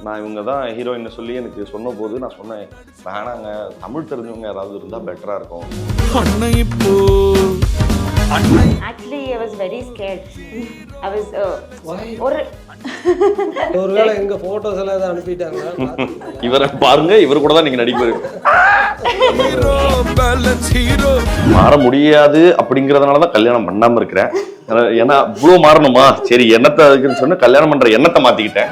நான் இவங்க தான் ஹீரோயின்னு சொல்லி எனக்கு சொன்ன போது நான் சொன்னேன், வேணாங்க, தமிழ் தெரிஞ்சவங்க யாராவது இருந்தால் பெட்டராக இருக்கும். Actually, I was very scared. I was ஒருவேளை எங்க போட்டோஸ் எல்லாம் ஏதாவது அனுப்பிட்டாங்க. இவரை பாருங்க, இவர் கூட தான் நீங்க நடிப்பீங்க. மாற முடியாது அப்படிங்கறதுனால தான் கல்யாணம் பண்ணாம இருக்கிறேன். ஏன்னா இவ்வளவு மாறணுமா, சரி எண்ணத்தை அதுக்குன்னு சொன்ன கல்யாணம் பண்ற எண்ணத்தை மாத்திக்கிட்டேன்.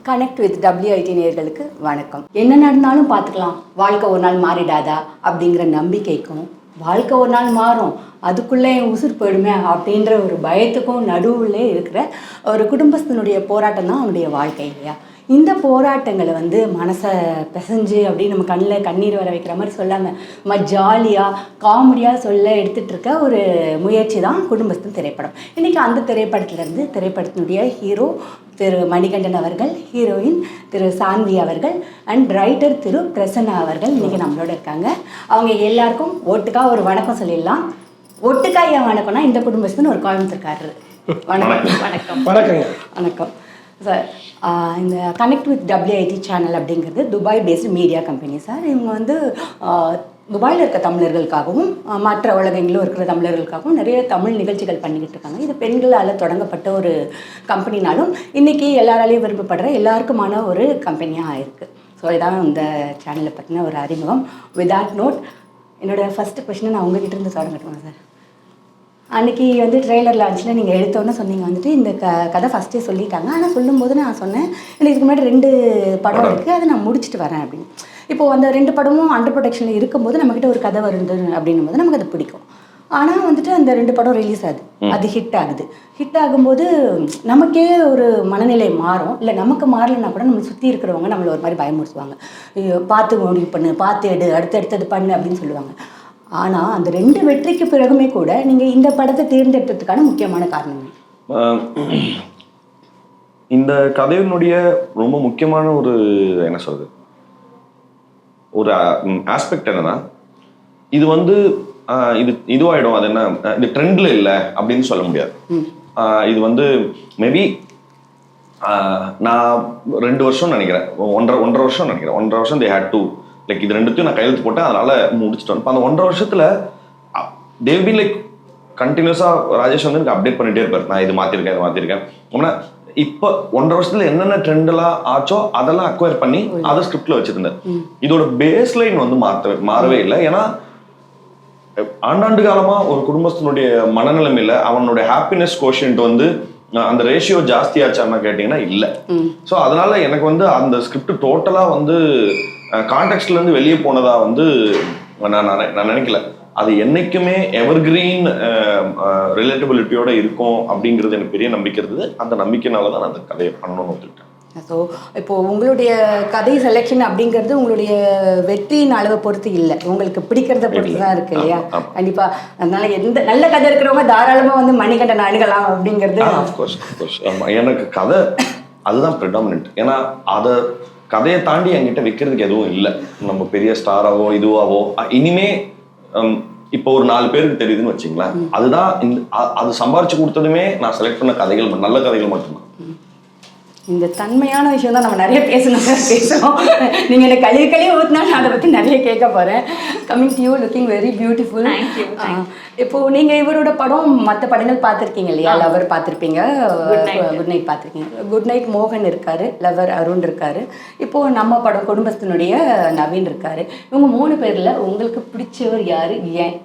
கனெக்ட் வித் WIT நேயர்களுக்கு வணக்கம். என்ன நடந்தாலும் பார்த்துக்கலாம், வாழ்க்கை ஒரு நாள் மாறிடாதா அப்படிங்கிற நம்பிக்கைக்கும், வாழ்க்கை ஒரு நாள் மாறும் அதுக்குள்ளே என் உசுர் போயிடுமே அப்படின்ற ஒரு பயத்துக்கும் நடுவுலே இருக்கிற ஒரு குடும்பத்தினுடைய போராட்டம் தான் அவனுடைய வாழ்க்கை இல்லையா? இந்த போராட்டங்களை மனசை பிசைஞ்சு அப்படி நம்ம கண்ணில் கண்ணீர் வர வைக்கிற மாதிரி சொல்லாமல் ஜாலியாக காமெடியாக சொல்ல எடுத்துகிட்டு இருக்க ஒரு முயற்சி தான் குடும்பஸ்தன் திரைப்படம். இன்றைக்கி அந்த திரைப்படத்திலேருந்து திரைப்படத்தினுடைய ஹீரோ திரு மணிகண்டன் அவர்கள், ஹீரோயின் திரு சான்வி அவர்கள் அண்ட் ரைட்டர் திரு பிரசன்னா அவர்கள் இன்றைக்கி நம்மளோட இருக்காங்க. அவங்க எல்லாருக்கும் ஒட்டுக்காக ஒரு வணக்கம் சொல்லிடலாம். ஒட்டுக்கா ஏன் வணக்கம்னா, இந்த குடும்பஸ்தன் ஒரு கோயம்புத்தூர்காரர். வணக்கம். வணக்கம். வணக்கங்க. வணக்கம் சார். இந்த கனெக்ட் வித் WIT சேனல் அப்படிங்கிறது Dubai based media company sir. இவங்க துபாயில் இருக்க தமிழர்களுக்காகவும் மற்ற உலகங்களும் இருக்கிற தமிழர்களுக்காகவும் நிறைய தமிழ் நிகழ்ச்சிகள் பண்ணிக்கிட்டு இருக்காங்க. இது பெண்களால் தொடங்கப்பட்ட ஒரு கம்பெனினாலும் இன்றைக்கி எல்லாராலையும் விரும்பப்படுற எல்லாருக்குமான ஒரு கம்பெனியாக இருக்குது. ஸோ இதான் இந்த சேனலை பற்றின ஒரு அறிமுகம். வித் தட் நோட், என்னோடய ஃபஸ்ட்டு கொஷினை நான் உங்ககிட்ட இருந்து தொடங்கட்டுமா சார்? அன்றைக்கி ட்ரெய்லர் லான்ச்சில் நீங்கள் எடுத்தோன்னே சொன்னீங்க இந்த கதை ஃபஸ்ட்டே சொல்லிட்டாங்க. ஆனால் சொல்லும்போது நான் சொன்னேன், எனக்கு இதுக்கு முன்னாடி 2 படம் இருக்குது, அதை நான் முடிச்சுட்டு வரேன் அப்படின்னு. இப்போது அந்த 2 படமும் அண்டர் ப்ரொடக்ஷனில் இருக்கும்போது நம்மக்கிட்ட ஒரு கதை வருது அப்படின்னும் போது நமக்கு அது பிடிக்கும். ஆனால் அந்த 2 படம் ரிலீஸ் ஆகுது, அது ஹிட் ஆகுது. ஹிட் ஆகும்போது நமக்கே ஒரு மனநிலை மாறும். இல்லை நமக்கு மாறலைன்னா கூட நம்ம சுற்றி இருக்கிறவங்க நம்மளை ஒரு மாதிரி பயமுறுத்துவாங்க. பார்த்து முடிவு பண்ணு, பார்த்து எடு, அடுத்தது பண்ணு அப்படின்னு சொல்லுவாங்க. ஆனால் அந்த 2 வெற்றிக்கு பிறகுமே கூட நீங்கள் இந்த படத்தை தேர்ந்தெடுத்ததுக்கான முக்கியமான காரணம் இந்த கதையினுடைய ரொம்ப முக்கியமான ஒரு என்ன சொல்றது ஒரு ஆஸ்பெக்ட் என்னன்னா, இது இதுவாயிடும், அது என்ன, இது ட்ரெண்ட்ல இல்லை அப்படின்னு சொல்ல முடியாது. இது மேபி நான் 2 வருஷம் நினைக்கிறேன், ஒன்றரை வருஷம் நினைக்கிறேன், 1.5 வருஷம் தே ஹேட் டு லைக் இது 2த்தையும் நான் கையெழுத்து போட்டேன், அதனால முடிச்சுட்டேன். இப்போ அந்த 1.5 வருஷத்துல தேவ் பி லைக் கண்டினியூஸா ராஜேஷ் எனக்கு அப்டேட் பண்ணிட்டே இருப்பார், நான் இது மாத்திருக்கேன். அப்படின்னா இப்போ 1.5 வருஷத்துல என்னென்ன ட்ரெண்ட்லாம் ஆச்சோ அதெல்லாம் அக்வயர் பண்ணி அதை ஸ்கிரிப்ட்ல வச்சிருந்தேன். இதோட பேஸ் லைன் மாறவே இல்லை. ஏன்னா ஆண்டாண்டு காலமா ஒரு குடும்பத்தினுடைய மனநிலைமையில அவனுடைய ஹாப்பினஸ் கோஷன்ட் அந்த ரேஷியோ ஜாஸ்தியாச்சான்னு கேட்டீங்கன்னா இல்லை. ஸோ அதனால எனக்கு அந்த ஸ்கிரிப்ட் டோட்டலா கான்டெக்ட்ல இருந்து வெளியே போனதா நான் நினைக்கல. அது என்னைக்குமே எவர்கிரீன் ரிலேட்டபிலிட்டியோட இருக்கும் அப்படிங்கிறது எனக்கு பெரிய நம்பிக்கை இருந்தது. அந்த நம்பிக்கைனால தான் நான் அந்த கதையை பண்ணணும்னு ஒத்துக்கிட்டேன். ஸோ இப்போது உங்களுடைய கதை செலெக்ஷன் அப்படிங்கிறது உங்களுடைய வெற்றியின் அளவை பொறுத்து இல்லை, உங்களுக்கு பிடிக்கிறத பொறுத்து தான் இருக்கு இல்லையா? கண்டிப்பாக. அதனால எந்த நல்ல கதை இருக்கிறவங்க தாராளமாக மணிகண்டன் அணுகலாம் அப்படிங்கிறது. எனக்கு கதை அதுதான் ப்ரிடாமினன்ட். ஏன்னா அதை கதையை தாண்டி என்கிட்ட விற்கிறதுக்கு எதுவும் இல்லை. நம்ம பெரிய ஸ்டாராவோ இதுவாவோ இனிமே இப்போ ஒரு 4 பேருக்கு தெரியுதுன்னு வச்சுங்களேன், அதுதான் அது சம்பாரிச்சு கொடுத்ததுமே நான் செலக்ட் பண்ண கதைகள், நல்ல கதைகள் மட்டும்தான். இந்த தன்மையான விஷயம் தான் நம்ம நிறைய பேசணும். நீங்கள் எனக்கு கழுவி ஊற்றினா நான் அதை பற்றி நிறைய கேட்க போகிறேன். Coming to you, looking very beautiful. இப்போது நீங்கள் இவரோட படம் மற்ற படங்கள் பார்த்துருக்கீங்க இல்லையா? லவர் பார்த்துருப்பீங்க, குட் நைட் பார்த்துருக்கீங்க. குட் நைட் மோகன் இருக்காரு, லவர் அருண் இருக்காரு, இப்போது நம்ம படம் குடும்பத்தினுடைய நவீன் இருக்காரு. இவங்க 3 பேரில் உங்களுக்கு பிடிச்சவர் யாரு, ஏன்?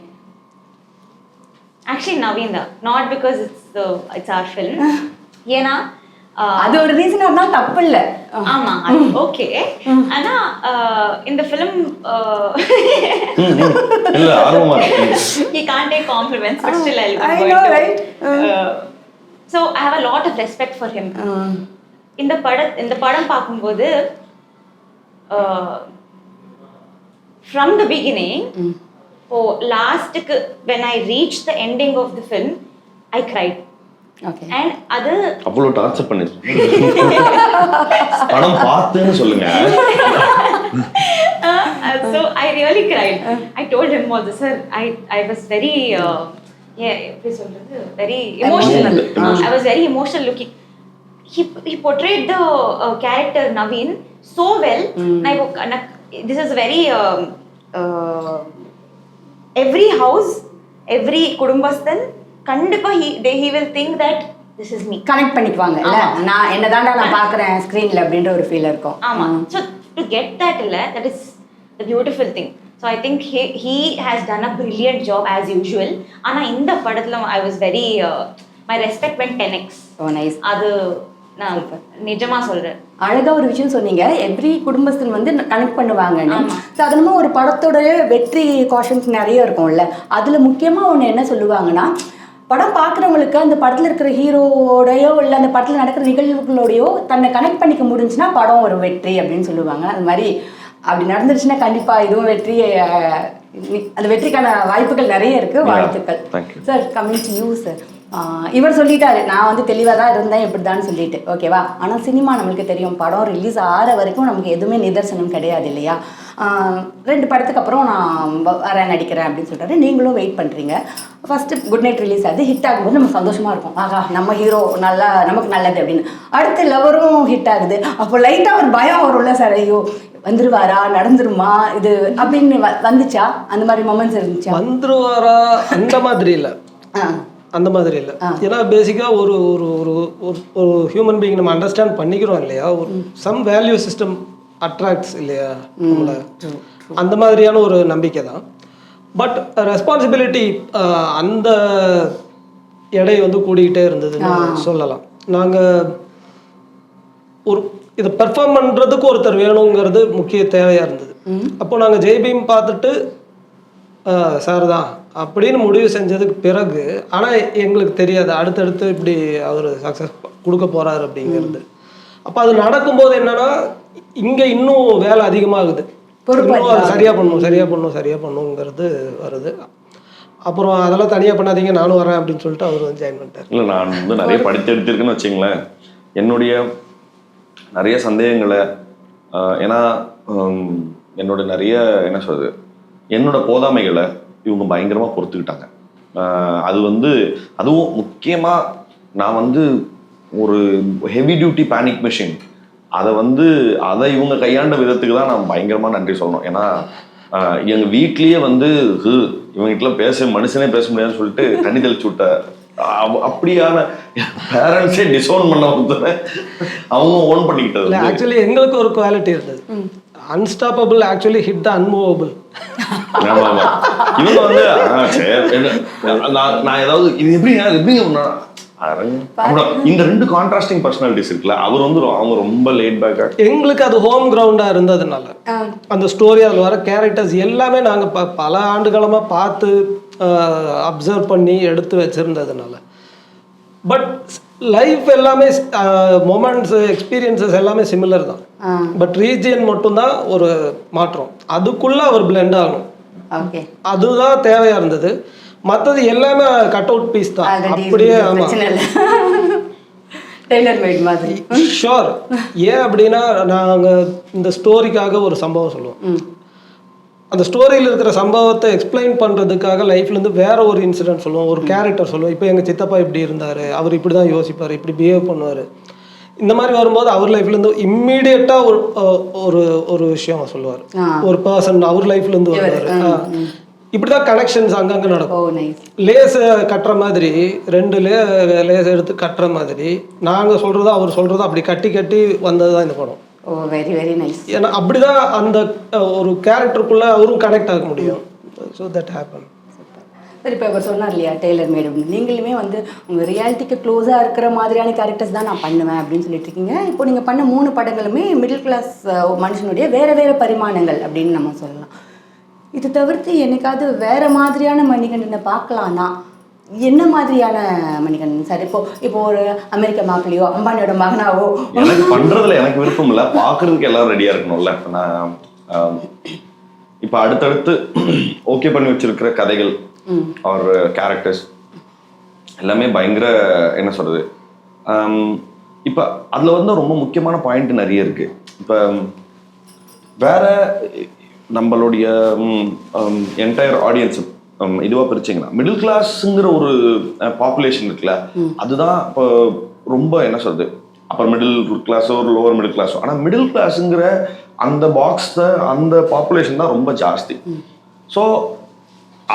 ஆக்சுவலி நவீன் தான். Not because it's R film. ஏன்னா அது ஒரு ரீசனா இருந்தாலும் தப்பு இல்லை. ஆமா, அது ஓகே. ஆனா இந்த ஃபிலிம் இல்ல ஆர்வமா you can't take compliments, but still I know, right? So I have a lot of respect for him. இந்த படம் பார்க்கும்போது from the beginning, last when I reached the ending of the film, I cried. Okay. And அது அவ்வளோ torture பண்ணி படம் பார்த்துன்னு சொல்லுங்க. So I really cried. I told him also, sir, I was very very emotional. I was very emotional looking. He portrayed the character Naveen so well. This is very every house, every kudumbasthan kandipa he will think that this is me. Connect பண்ணிக்குவாங்க இல்ல, நான் என்னதான்டா நான் பார்க்குறேன் ஸ்க்ரீனில் அப்படின்ற ஒரு feel இருக்கும். ஆமா. So to get that that is the beautiful thing. So I think he has done a brilliant job as usual. ஆனா இந்த படத்துல I was very my respect went 10x. O nice. அது நான் நிஜமா சொல்றேன். அழகா ஒரு விஷயம் சொன்னீங்க, எவ்ரி குடும்பஸ்தன் வந்து கனெக்ட் பண்ணுவாங்கன்னு. சாதாரணமாக ஒரு படத்தோட வெற்றி காஷன்ஸ் நிறைய இருக்கும்ல, அதில் முக்கியமாக ஒன்று என்ன சொல்லுவாங்கன்னா, படம் பார்க்குறவங்களுக்கு அந்த படத்தில் இருக்கிற ஹீரோடையோ இல்லை அந்த படத்தில் நடக்கிற நிகழ்வுகளோடையோ தன்னை கனெக்ட் பண்ணிக்க முடிஞ்சுன்னா படம் ஒரு வெற்றி அப்படின்னு சொல்லுவாங்க. அது மாதிரி அப்படி நடந்துருச்சுன்னா கண்டிப்பாக இதுவும் வெற்றி, அந்த வெற்றிக்கான வாய்ப்புகள் நிறைய இருக்குது. வாழ்த்துக்கள் sir. Coming to you sir. இவர் சொல்லிட்டாரு, நான் வந்து தெளிவாக தான் இருந்தேன் இப்படிதான்னு சொல்லிட்டு, ஓகேவா. ஆனால் சினிமா நம்மளுக்கு தெரியும், படம் ரிலீஸ் ஆகிற வரைக்கும் நமக்கு எதுவுமே நிதர்சனம் கிடையாது இல்லையா. 2 படத்துக்கு அப்புறம் நான் வரேன் நடிக்கிறேன் அப்படின்னு சொல்லிட்டாரு. நீங்களும் வெயிட் பண்ணுறீங்க. ஃபஸ்ட்டு குட் நைட் ரிலீஸ் ஆகுது, ஹிட் ஆகும்போது நம்ம சந்தோஷமாக இருக்கும், ஆகா நம்ம ஹீரோ நல்லா நமக்கு நல்லது அப்படின்னு. அடுத்து லவரும் ஹிட் ஆகுது, அப்போ லைட்டாக ஒரு பயம் வரும்ல சார், ஐயோ வந்துருவாரா நடந்துருமா இது அப்படின்னு வந்துச்சா? அந்த மாதிரி மொமெண்ட்ஸ் இருந்துச்சா? வந்துருவாரா அந்த மாதிரி இல்லை, அந்த மாதிரி இல்லை. ஏன்னா பேசிக்காக ஒரு ஒரு ஒரு ஒரு ஹியூமன் பீயிங் நம்ம அண்டர்ஸ்டாண்ட் பண்ணிக்கிறோம் இல்லையா, ஒரு சம் வேல்யூ சிஸ்டம் அட்ராக்ட்ஸ் இல்லையா நம்மளை, அந்த மாதிரியான ஒரு நம்பிக்கை தான். பட் ரெஸ்பான்சிபிலிட்டி அந்த எடை வந்து கூடிக்கிட்டே இருந்ததுன்னு சொல்லலாம். நாங்கள் ஒரு இதை பெர்ஃபார்ம் பண்ணுறதுக்கு ஒருத்தர் வேணுங்கிறது முக்கிய தேவையாக இருந்தது. அப்போ நாங்கள் ஜெய்பீம் பார்த்துட்டு சார் தான் அப்படின்னு முடிவு செஞ்சதுக்கு பிறகு, ஆனால் எங்களுக்கு தெரியாது அடுத்தடுத்து இப்படி அவர் சக்ஸஸ் கொடுக்க போகிறாரு அப்படிங்கிறது. அப்போ அது நடக்கும்போது என்னன்னா, இங்கே இன்னும் வேலை அதிகமாகுது, சரியாக பண்ணுங்கிறது வருது. அப்புறம் அதெல்லாம் தனியாக பண்ணாதீங்க நானும் வரேன் அப்படின்னு சொல்லிட்டு அவர் வந்து ஜாயின் பண்ணிட்டார். இல்லை, நான் வந்து நிறைய படித்து எடுத்திருக்கேன்னு வச்சுங்களேன். என்னுடைய நிறைய சந்தேகங்களை, ஏன்னா என்னோட நிறைய என்ன சொல்றது, என்னோட போதாமைகளை இவங்க பயங்கரமாக பொறுத்துக்கிட்டாங்க. அது வந்து அதுவும் முக்கியமாக நான் வந்து ஒரு ஹெவி டியூட்டி பேனிக் மிஷின், அதை இவங்க கையாண்ட விதத்துக்கு தான் நான் பயங்கரமாக நன்றி சொல்லணும். ஏன்னா எங்கள் வீட்லேயே வந்து இவங்ககிட்டலாம் மனுஷனே பேச முடியாதுன்னு சொல்லிட்டு தண்ணி தெளிச்சு விட்ட அப்படியான பேரண்ட்ஸே டிசோன் பண்ண ஒருத்தனை அவங்க ஓன் பண்ணிக்கிட்டது. ஆக்சுவலி எங்களுக்கு ஒரு குவாலிட்டி இருந்தது, அன்ஸ்டாப்பபிள் ஆக்சுவலி ஹிட் த அன்மூவபிள். இவங்க வந்து நான் ஏதாவது இது எப்படி இந்த 2 கான்ட்ராஸ்டிங் பர்சனாலிட்டிஸ் இருக்குல்ல, அவர் வந்து அவங்க ரொம்ப லேட் பேக்கா. எங்களுக்கு அது ஹோம் கிரவுண்டா இருந்ததுனால அந்த ஸ்டோரி, அதில் வர கேரக்டர்ஸ் எல்லாமே நாங்கள் பல ஆண்டுகாலமாக பார்த்து அப்சர்வ் பண்ணி எடுத்து வச்சிருந்ததுனால. பட் லைஃப் எல்லாமே மொமெண்ட்ஸ் எக்ஸ்பீரியன்சஸ் எல்லாமே சிமிலர் தான். பட் ரீஜியன் மட்டும்தான் ஒரு மாற்றம், அதுக்குள்ள அவர் பிளெண்ட் ஆகணும், அதுதான் தேவையா இருந்தது. மற்றது எல்லாமே கட் அவுட் பீஸ் தான் அப்படியே. ஷோர். ஏன் அப்படின்னா, நாங்கள் இந்த ஸ்டோரிக்காக ஒரு சம்பவம் சொல்லுவோம், அந்த ஸ்டோரியில் இருக்கிற சம்பவத்தை எக்ஸ்பிளைன் பண்ணுறதுக்காக லைஃப்லேருந்து வேற ஒரு இன்சிடென்ட் சொல்லுவோம், ஒரு கேரக்டர் சொல்லுவோம். இப்போ எங்கள் சித்தப்பா இப்படி இருந்தார், அவர் இப்படி தான் யோசிப்பார், இப்படி பிஹேவ் பண்ணுவார். இந்த மாதிரி வரும்போது அவர் லைஃப்லேருந்து இம்மீடியட்டாக ஒரு ஒரு விஷயம் சொல்லுவார், ஒரு பர்சன் அவர் லைஃப்லேருந்து வருவார். இப்படிதான் கனெக்ஷன்ஸ் அங்கங்கே நடக்கும். லேஸை கட்டுற மாதிரி 2 லேஸ் எடுத்து கட்டுற மாதிரி நாங்கள் சொல்கிறதோ அவர் சொல்கிறதோ அப்படி கட்டி கட்டி வந்தது தான் இந்த படம். Very very nice. ஏன்னா அப்படிதான் அந்த ஒரு கேரக்டருக்குள்ள அவரும் கனெக்ட் ஆக முடியும். So that happen. சரி, இப்போ அவர் சொன்னார் இல்லையா டெய்லர் மேட் அப்படின்னு, நீங்களுமே வந்து உங்கள் ரியாலிட்டிக்கு க்ளோஸாக இருக்கிற மாதிரியான கேரக்டர்ஸ் தான் நான் பண்ணுவேன் அப்படின்னு சொல்லிட்டு இருக்கீங்க. இப்போ நீங்கள் பண்ண 3 படங்களுமே மிடில் கிளாஸ் மனுஷனுடைய வேறு பரிமாணங்கள் அப்படின்னு நம்ம சொல்லலாம். இது தவிர்த்து என்னைக்காவது வேறு மாதிரியான மணிகண்டனை பார்க்கலான்னா என்ன மாதிரியான மணிகண்டன் சார்? இப்போ ஒரு அமெரிக்க மாப்பிள்ளையோ அம்பானியோட மகனாவோ எனக்கு பண்றதுல எனக்கு விருப்பம் இல்லை, பார்க்கறதுக்கு எல்லாரும் ரெடியா இருக்கணும்ல. நான் இப்போ அடுத்தடுத்து ஓகே பண்ணி வச்சிருக்கிற கதைகள் ஆர் கேரக்டர்ஸ் எல்லாமே பயங்கர என்ன சொல்றது, இப்போ அதில் வந்து ரொம்ப முக்கியமான பாயிண்ட் நிறைய இருக்கு. இப்போ வேற நம்மளுடைய என்டையர் ஆடியன்ஸ் இதுவாக பிரிச்சிங்கன்னா மிடில் கிளாஸுங்கிற ஒரு பாப்புலேஷன் இருக்குல்ல, அதுதான் இப்போ ரொம்ப என்ன சொல்றது அப்பர் மிடில் கிளாஸோ ஒரு லோவர் மிடில் கிளாஸோ, ஆனால் மிடில் கிளாஸுங்கிற அந்த பாக்ஸை அந்த பாப்புலேஷன் தான் ரொம்ப ஜாஸ்தி. ஸோ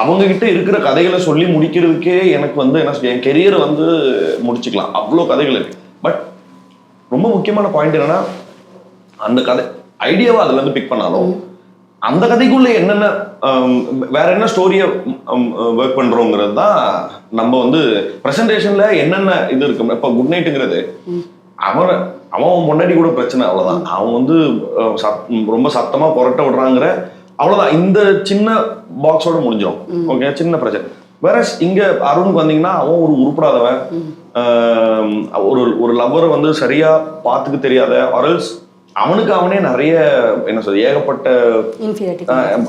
அவங்ககிட்ட இருக்கிற கதைகளை சொல்லி முடிக்கிறதுக்கே எனக்கு வந்து என்ன சொல்ல என் கெரியரை வந்து முடிச்சுக்கலாம், அவ்வளோ கதைகள் இருக்கு. பட் ரொம்ப முக்கியமான பாயிண்ட் என்னன்னா, அந்த கதை ஐடியாவை அதுல இருந்து பிக் பண்ணாலும் அந்த கதைக்குள்ள என்னென்ன வேற என்ன ஸ்டோரியை ஒர்க் பண்றோங்கிறது தான் நம்ம வந்து ப்ரெசன்டேஷன்ல என்னென்ன இது இருக்கு. இப்போ குட் நைட்டுங்கிறது அவன் முன்னாடி கூட பிரச்சனை அவ்வளவுதான், அவன் வந்து ரொம்ப சத்தமா புரட்ட விடுறாங்கிற அவ்வளவுதான், இந்த சின்ன பாக்ஸோட முடிஞ்சிடும். ஓகே, சின்ன பிரச்சனை. வேற இங்க அருணுக்கு வந்தீங்கன்னா அவன் ஒரு உருப்படாதவன், ஒரு லவ்வரை வந்து சரியா பார்த்துக்க தெரியாத, ஆர்எல்ஸ் அவனுக்கு அவனே நிறைய என்ன சொல்றது ஏகப்பட்ட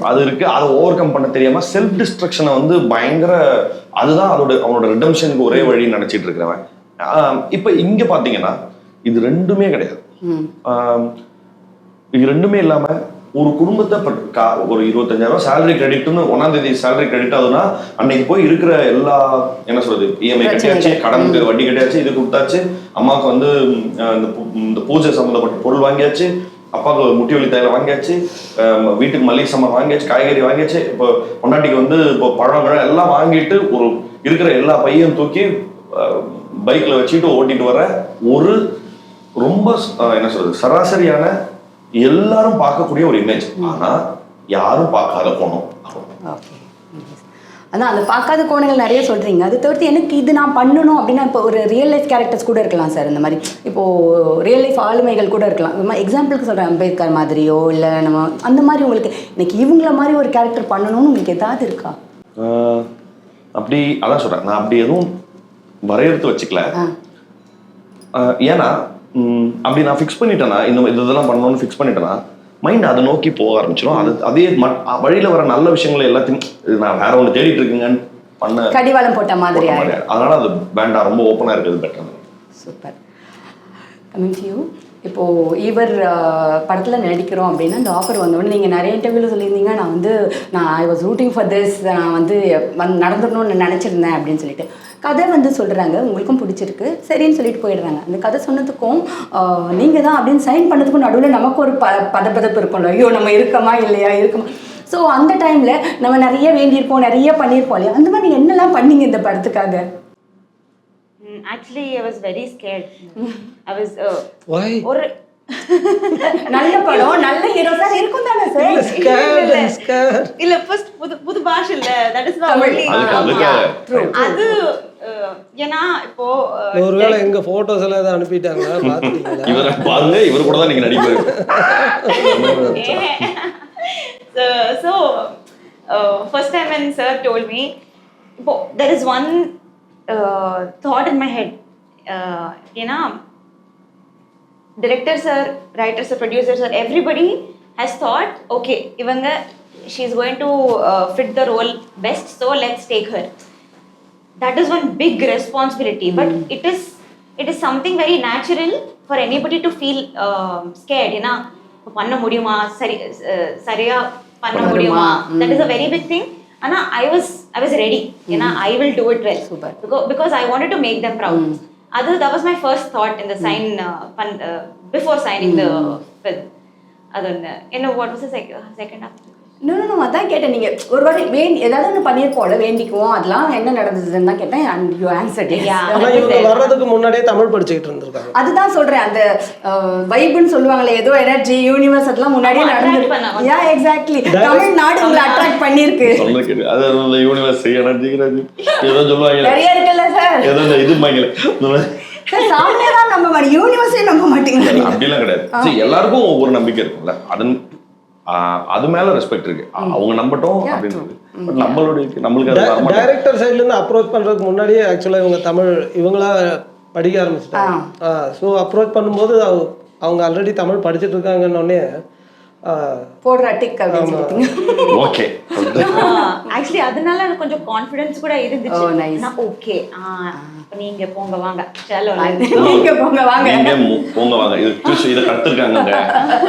அது இருக்கு, அதை ஓவர் கம் பண்ண தெரியாம செல்ஃப் டிஸ்ட்ரக்ஷனை வந்து பயங்கர, அதுதான் அவனோட ரிடம்ஷனுக்கு ஒரே வழி நினைச்சிட்டு இருக்கிறவன். இப்ப இங்க பாத்தீங்கன்னா இது ரெண்டுமே கிடையாது. இது ரெண்டுமே இல்லாம ஒரு குடும்பத்தை ஒரு 25,000 சேலரி கிரெடிட்னு 1ஆம் தேதி சேலரி கிரெடிட் ஆகுதுன்னா அன்னைக்கு போய் இருக்கிற எல்லா என்ன சொல்றது இஎம்ஐ கட்டியாச்சு, கடனுக்கு வட்டி கட்டியாச்சு, இது கொடுத்தாச்சு, அம்மாவுக்கு வந்து இந்த பூஜை சம்மந்தப்பட்ட பொருள் வாங்கியாச்சு, அப்பாவுக்கு முட்டி வலி தைலம் வாங்கியாச்சு, வீட்டுக்கு மல்லிகை சாமான் வாங்கியாச்சு, காய்கறி வாங்கியாச்சு, இப்போ பொண்டாட்டிக்கு வந்து இப்போ பழம் எல்லாம் வாங்கிட்டு ஒரு இருக்கிற எல்லா பையன் தூக்கி பைக்ல வச்சுட்டு ஓட்டிட்டு வர ஒரு ரொம்ப என்ன சொல்றது சராசரியான எல்லாரும் பார்க்கக்கூடிய ஒரு இமேஜ். ஆனா யாரும் பார்க்காத கோணம். அதான் அந்த பார்க்காத கோணங்கள் நிறைய சொல்றீங்க. அது தவிர்த்து எனக்கு இது நான் பண்ணணும் அப்படின்னா இப்போ ஒரு ரியல் லைஃப் கேரக்டர்ஸ் கூட இருக்கலாம் சார். இந்த மாதிரி இப்போ ரியல் லைஃப் ஆளுமைகள் கூட இருக்கலாம். இந்த மாதிரி எக்ஸாம்பிளுக்கு சொல்கிறேன், அம்பேத்கர் மாதிரியோ இல்லை நம்ம அந்த மாதிரி உங்களுக்கு இன்னைக்கு இவங்கள மாதிரி ஒரு கேரக்டர் பண்ணணும்னு உங்களுக்கு ஏதாவது இருக்கா? அப்படி அதான் சொல்றேன், நான் அப்படி எதுவும் வரையறுத்து வச்சுக்கல. ஏன்னா அப்படி நான் ஃபிக்ஸ் பண்ணிட்டேன்னா இதெல்லாம் பண்ணணும்னு ஃபிக்ஸ் பண்ணிட்டேன்னா மைண்ட் அதை நோக்கி போக ஆரம்பிச்சிடும். அதே வழியில வர நல்ல விஷயங்களை எல்லாத்தையும் நான் வேற ஒன்று தேடிட்டு இருக்குங்கன்னு பண்ண கடிவாளம் போட்ட மாதிரி. அதனால அது வேண்டாம், ரொம்ப ஓப்பனா இருக்கிறது better. Super. Coming to you, இப்போ இவர் படத்தில் நடிக்கிறோம் அப்படின்னா இந்த ஆஃபர் வந்தோடனே நீங்கள் நிறைய இன்டர்வியூவில் சொல்லியிருந்தீங்க, நான் I was rooting for this, நான் வந்து நடந்துடணும்னு நினச்சிருந்தேன் அப்படின்னு சொல்லிட்டு. கதை வந்து சொல்கிறாங்க, உங்களுக்கும் பிடிச்சிருக்கு சரின்னு சொல்லிட்டு போயிடுறாங்க. அந்த கதை சொன்னதுக்கும் நீங்கள் தான் அப்படின்னு சைன் பண்ணதுக்கும் நடுவில் நமக்கு ஒரு பதப்பதப்பு இருக்கும்ல, ஐயோ நம்ம இருக்கமா இல்லையா இருக்கமா. ஸோ அந்த டைமில் நம்ம நிறைய வேண்டியிருப்போம், நிறைய பண்ணியிருப்போம் இல்லையா, அந்த மாதிரி என்னெல்லாம் பண்ணீங்க இந்த படத்துக்காக? Actually, I was very scared. I was Why? ஒரு நல்ல படம் நல்ல ஹீரோ சார் இருக்கும் தானே சார்? இல்ல ஃபர்ஸ்ட் புது பாஷை இல்ல, தட் இஸ் நாட் ஒன்லி அது. ஏன்னா இப்போ ஒருவேளை எங்க போட்டோஸ் எல்லாம் ஏதாவது அனுப்பிட்டாங்க பாத்தீங்களா? இவரை பாருங்க, இவர் கூட தான் நீங்க நடிப்பாரு. So first time when sir told me, there is one thought in my head. You know, directors or writers or producers or everybody has thought, okay, ivanga she is going to fit the role best, so let's take her. That is one big responsibility, but it is something very natural for anybody to feel scared. You know, panna mudiyuma sariya panna mudiyuma, that is a very big thing. Anna, I was ready. You know, I will do it well. Super. Because I wanted to make them proud. That was my first thought in the sign before signing the film. What was the second half? No, அதான் கேட்டேன். நீங்கள் ஒரு வாட்டி ஏதாவது ஒன்று பண்ணியிருப்போம்ல, வேண்டிக்குவோம், அதெல்லாம் என்ன நடந்ததுன்னு தான் கேட்டேன். And you answered. இவங்க வர்றதுக்கு முன்னாடியே தமிழ் படிச்சுக்கிட்டு இருந்திருக்காங்க. அதுதான் சொல்கிறேன், அந்த வைப்னு சொல்லுவாங்களே, ஏதோ எனர்ஜி யூனிவர்ஸ் அதெல்லாம் முன்னாடியே நடந்துருக்கு. யா எக்ஸாக்ட்லி, தமிழ்நாடு உங்களை அட்ராக்ட் பண்ணியிருக்கு. அது யூனிவர்ஸ் எனர்ஜிங்கிறது ஏதோ சொல்லுவாங்க, நிறைய இருக்குல்ல சார், ஏதோ இது வாங்கல சாமியெல்லாம் நம்ப மாட்டேன், யூனிவர்ஸே நம்ப மாட்டேங்க. அப்படிலாம் கிடையாது. எல்லாருக்கும் ஒவ்வொரு நம்பிக்கை இருக்கும்ல, அது மேல ரெஸ்பெக்ட் இருக்கு, அவங்க நம்பட்டும் அப்படின்றது. பட் நம்மளுக்கு டைரக்டர் சைடுல இருந்து அப்ரோச் பண்றதுக்கு முன்னாடியே ஆக்சுவலா இவங்க தமிழ் இவங்களா படிக்க ஆரம்பிச்சிட்டாங்க. ஸோ அப்ரோச் பண்ணும்போது அவங்க ஆல்ரெடி தமிழ் படிச்சுட்டு இருக்காங்கன்னு போடுற டிக் அப்படின்னு சொல்லிட்டீங்க. ஓகே. ஆக்சுவலி அதனால எனக்கு கொஞ்சம் கான்ஃபிடன்ஸ் கூட Oh, இருந்துச்சு. nice. நான் ஓகே நீங்க போங்க வாங்க சலோ நீங்க போங்க வாங்க. நீங்க போங்க வாங்க. இதை கத்துருக்காங்க,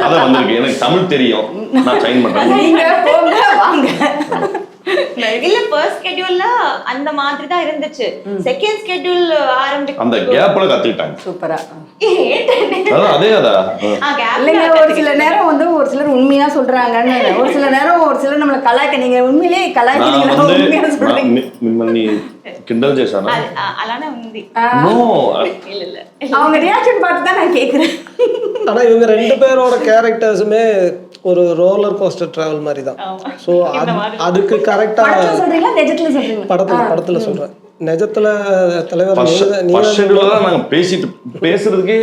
கதை வந்திருக்கு, எனக்கு தமிழ் தெரியும், நான் சைன் பண்றேன். நீங்க போங்க வாங்க. இல்ல ஃபர்ஸ்ட் ஸ்கெட்யூல்ல அந்த மாதிரி தான் இருந்துச்சு. செகண்ட் ஸ்கெட்யூல் அந்த கேப்ல கத்துக்கிட்டாங்க. சூப்பரா. அதான் அதே இல்லைங்க, ஒரு சில நேரம் வந்து ஒரு சிலர் உண்மையா சொல்றாங்கன்னு, ஒரு சில நேரம் ஒரு சிலர் நம்மள கலாய்க்க, நீங்க உண்மையிலேயே கலாய்க்கிறீங்களா உண்மையா சொல்றீங்க? நீ கிண்டல் చేశానా? అలానే ఉంది. நோ இல்ல இல்ல அவங்க ரியாக்ஷன் பார்த்து தான் நான் கேக்குறேன். ஆனா இவங்க 2 பேரோட கேரக்டர்ஸுமே ஒரு ரோலர் கோஸ்டர் டிராவல் மாதிரி தான். ஸோ அதுக்கு கரெக்டா படத்துல சொல்றீங்களா நிஜத்துல சொல்றீங்களா? படத்துல சொல்றேன். நிஜத்துல தலைவர் ஃபர்ஸ்ட் ஷெட்யூல்ல தான் நாங்க பேசுறதுக்கே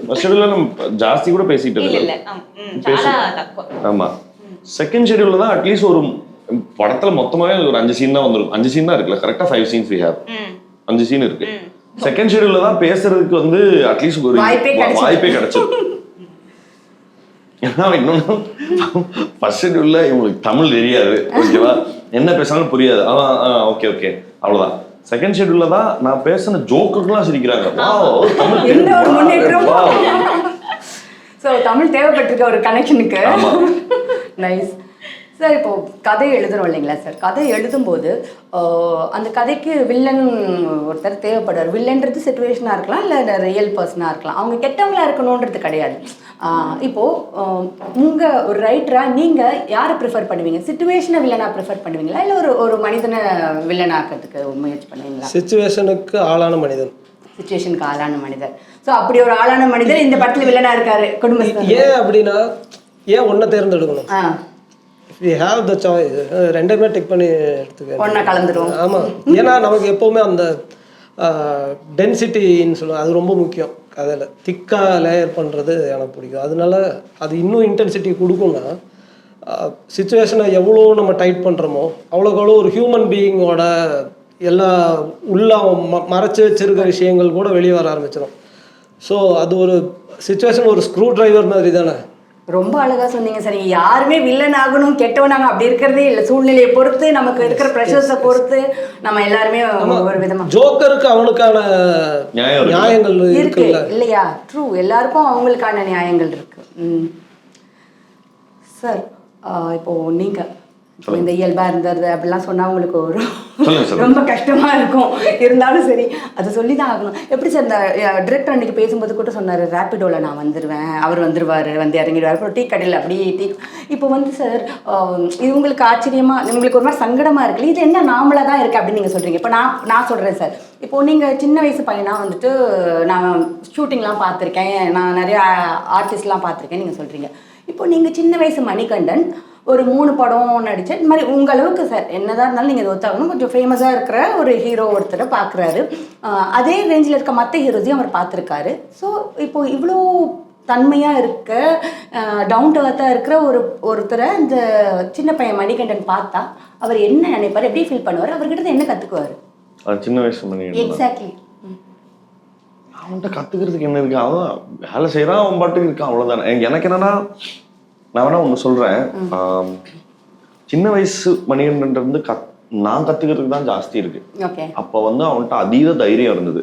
ஃபர்ஸ்ட் ஷெட்யூல்ல நம்ம ஜாஸ்தி கூட பேசிட்டு இல்ல இருக்கோம். இல்ல చాలా తక్కువ. ஆமா, செகண்ட் ஷெட்யூல்ல தான் அட்லீஸ்ட் ஒரு படத்துல மொத்தமாவே ஒரு 5 சீன் தான் வந்திருக்கும். 5 சீன் தான் இருக்குல்ல, கரெக்டா 5 சீன்ஸ் we have. 5 சீன் இருக்கு. செகண்ட் ஷெட்யூல்ல தான் பேசுறதுக்கு வந்து அட்லீஸ்ட் ஒரு வாய்ப்பே கிடைச்சது. ஏன்னா இன்னொன்னு ஃபர்ஸ்ட் ஷெட்யூல்ல இவங்களுக்கு தமிழ் தெரியாது, ஓகேவா, என்ன பேசினாலும் புரியாது. ஓகே ஓகே அவ்வளவுதான். செகண்ட் ஷெட்யூல்ல தான் நான் பேசின ஜோக்குலாம் சிரிக்கிறாங்க. என்ன ஒரு முன்னேற்றம். ஸோ தமிழ் தேவைப்பட்டிருக்க ஒரு கனெக்ஷனுக்கு. Nice sir. இப்போ கதை எழுதுறோம் இல்லைங்களா சார், கதை எழுதும்போது அந்த கதைக்கு வில்லன் ஒருத்தர் தேவைப்படுவார். வில்லன்றது சிச்சுவேஷனாக இருக்கலாம், இல்லை ரியல் பர்சனாக இருக்கலாம். அவங்க கெட்டவங்களா இருக்கணுன்றது கிடையாது. இப்போது உங்கள் ஒரு ரைட்டராக நீங்கள் யாரை ப்ரிஃபர் பண்ணுவீங்க? சிச்சுவேஷனை வில்லனாக ப்ரிஃபர் பண்ணுவீங்களா, இல்லை ஒரு மனிதனை வில்லனாக்கிறதுக்கு முயற்சி பண்ணுவீங்களா? சிச்சுவேஷனுக்கு ஆளான மனிதன். சிச்சுவேஷனுக்கு ஆளான மனிதர். ஸோ அப்படி ஒரு ஆளான மனிதர் இந்த படத்தில் வில்லனாக இருக்காரு. குடும்பத்தில் ஏன் அப்படின்னா, ஏன் ஒன்றை தேர்ந்தெடுக்கணும்? we have the choice. ரெண்டுமே டெக் பண்ணி எடுத்துக்க ஒன்றா கலந்துடும். ஆமாம், ஏன்னா நமக்கு எப்போவுமே அந்த டென்சிட்டின்னு சொல்லுவாங்க, அது ரொம்ப முக்கியம். அதில் திக்காக லேயர் பண்ணுறது எனக்கு பிடிக்கும். அதனால அது இன்னும் இன்டென்சிட்டி கொடுக்கும்னா, சிச்சுவேஷனை எவ்வளோ நம்ம டைட் பண்ணுறோமோ அவ்வளோக்கு அவ்வளோ ஒரு ஹியூமன் பீயிங்கோட எல்லா உள்ள மறைச்சி வச்சிருக்க விஷயங்கள் கூட வெளியே வர ஆரம்பிச்சிடும். ஸோ அது ஒரு சிச்சுவேஷன் ஒரு ஸ்க்ரூ டிரைவர் மாதிரி தானே. ரொம்ப அழகா சொன்னீங்க சார். நீங்க யாருமே வில்லன் ஆகணும் கெட்டவனாங்க அப்படி இருக்கிறதே இல்லை. சூழ்நிலையை பொறுத்து, நமக்கு இருக்கிற ப்ரெஷர்ஸை பொறுத்து நம்ம எல்லாருமே ஒரு விதமா. ஜோக்கருக்கு அவனுக்கான நியாயங்கள் இருக்கு இல்லையா? ட்ரூ, எல்லாருக்கும் அவங்களுக்கான நியாயங்கள் இருக்கு. சார் இப்போ நீங்க இந்த இயல்பா இருந்தது அப்படிலாம் சொன்னா உங்களுக்கு ஒரு ரொம்ப கஷ்டமா இருக்கும். இருந்தாலும் சரி அதை சொல்லி தான் ஆகணும். எப்படி சார் இந்த டிரெக்டர் அன்னைக்கு பேசும்போது கூட சொன்னார், ரேப்பிடோல நான் வந்துடுவேன், அவர் வந்துருவாரு, வந்து இறங்கிடுவார், அப்புறம் டீ கடையில் அப்படியே டீ. இப்போ வந்து சார் இது உங்களுக்கு ஆச்சரியமா, உங்களுக்கு ஒரு மாதிரி சங்கடமா இருக்குல்ல, இது என்ன நார்மலாக தான் இருக்கு அப்படின்னு நீங்க சொல்றீங்க. இப்போ நான் சொல்றேன் சார், இப்போ நீங்க சின்ன வயசு பையனா வந்துட்டு நான் ஷூட்டிங்லாம் பார்த்துருக்கேன், நான் நிறைய ஆர்டிஸ்ட்லாம் பார்த்துருக்கேன் நீங்க சொல்றீங்க. இப்போ நீங்க சின்ன வயசு மணிகண்டன் ஒரு 3 படம் நடிச்சு இந்த மாதிரி உங்கள் அளவுக்கு சார் என்னதான் இருந்தாலும் நீங்கள் இது ஒத்தாகணும், கொஞ்சம் ஃபேமஸாக இருக்கிற ஒரு ஹீரோ ஒருத்தரை பார்க்குறாரு. அதே ரேஞ்சில் இருக்க மற்ற ஹீரோஸையும் அவர் பார்த்துருக்காரு. ஸோ இப்போ இவ்வளோ தன்மையாக இருக்க டவுன் டு அர்த்தாக இருக்கிற ஒருத்தரை இந்த சின்ன பையன் மணிகண்டன் பார்த்தா அவர் என்ன நினைப்பார், எப்படி ஃபீல் பண்ணுவார், அவர்கிட்ட என்ன கற்றுக்குவார்? சின்ன வயசு மணிகண்டன் எக்ஸாக்ட்லி. அவன்கிட்ட கற்றுக்கிறதுக்கு என்ன இருக்கு, அவன் வேலை செய்கிறான், அவன் பாட்டுக்கு இருக்கான், அவ்வளோதானே. எனக்கு என்னன்னா, நான் வேணா ஒன்று சொல்கிறேன், சின்ன வயசு மணிகண்டன் நான் கற்றுக்கிறதுக்கு தான் ஜாஸ்தி இருக்கு. அப்போ வந்து அவன்கிட்ட அதீத தைரியம் இருந்தது.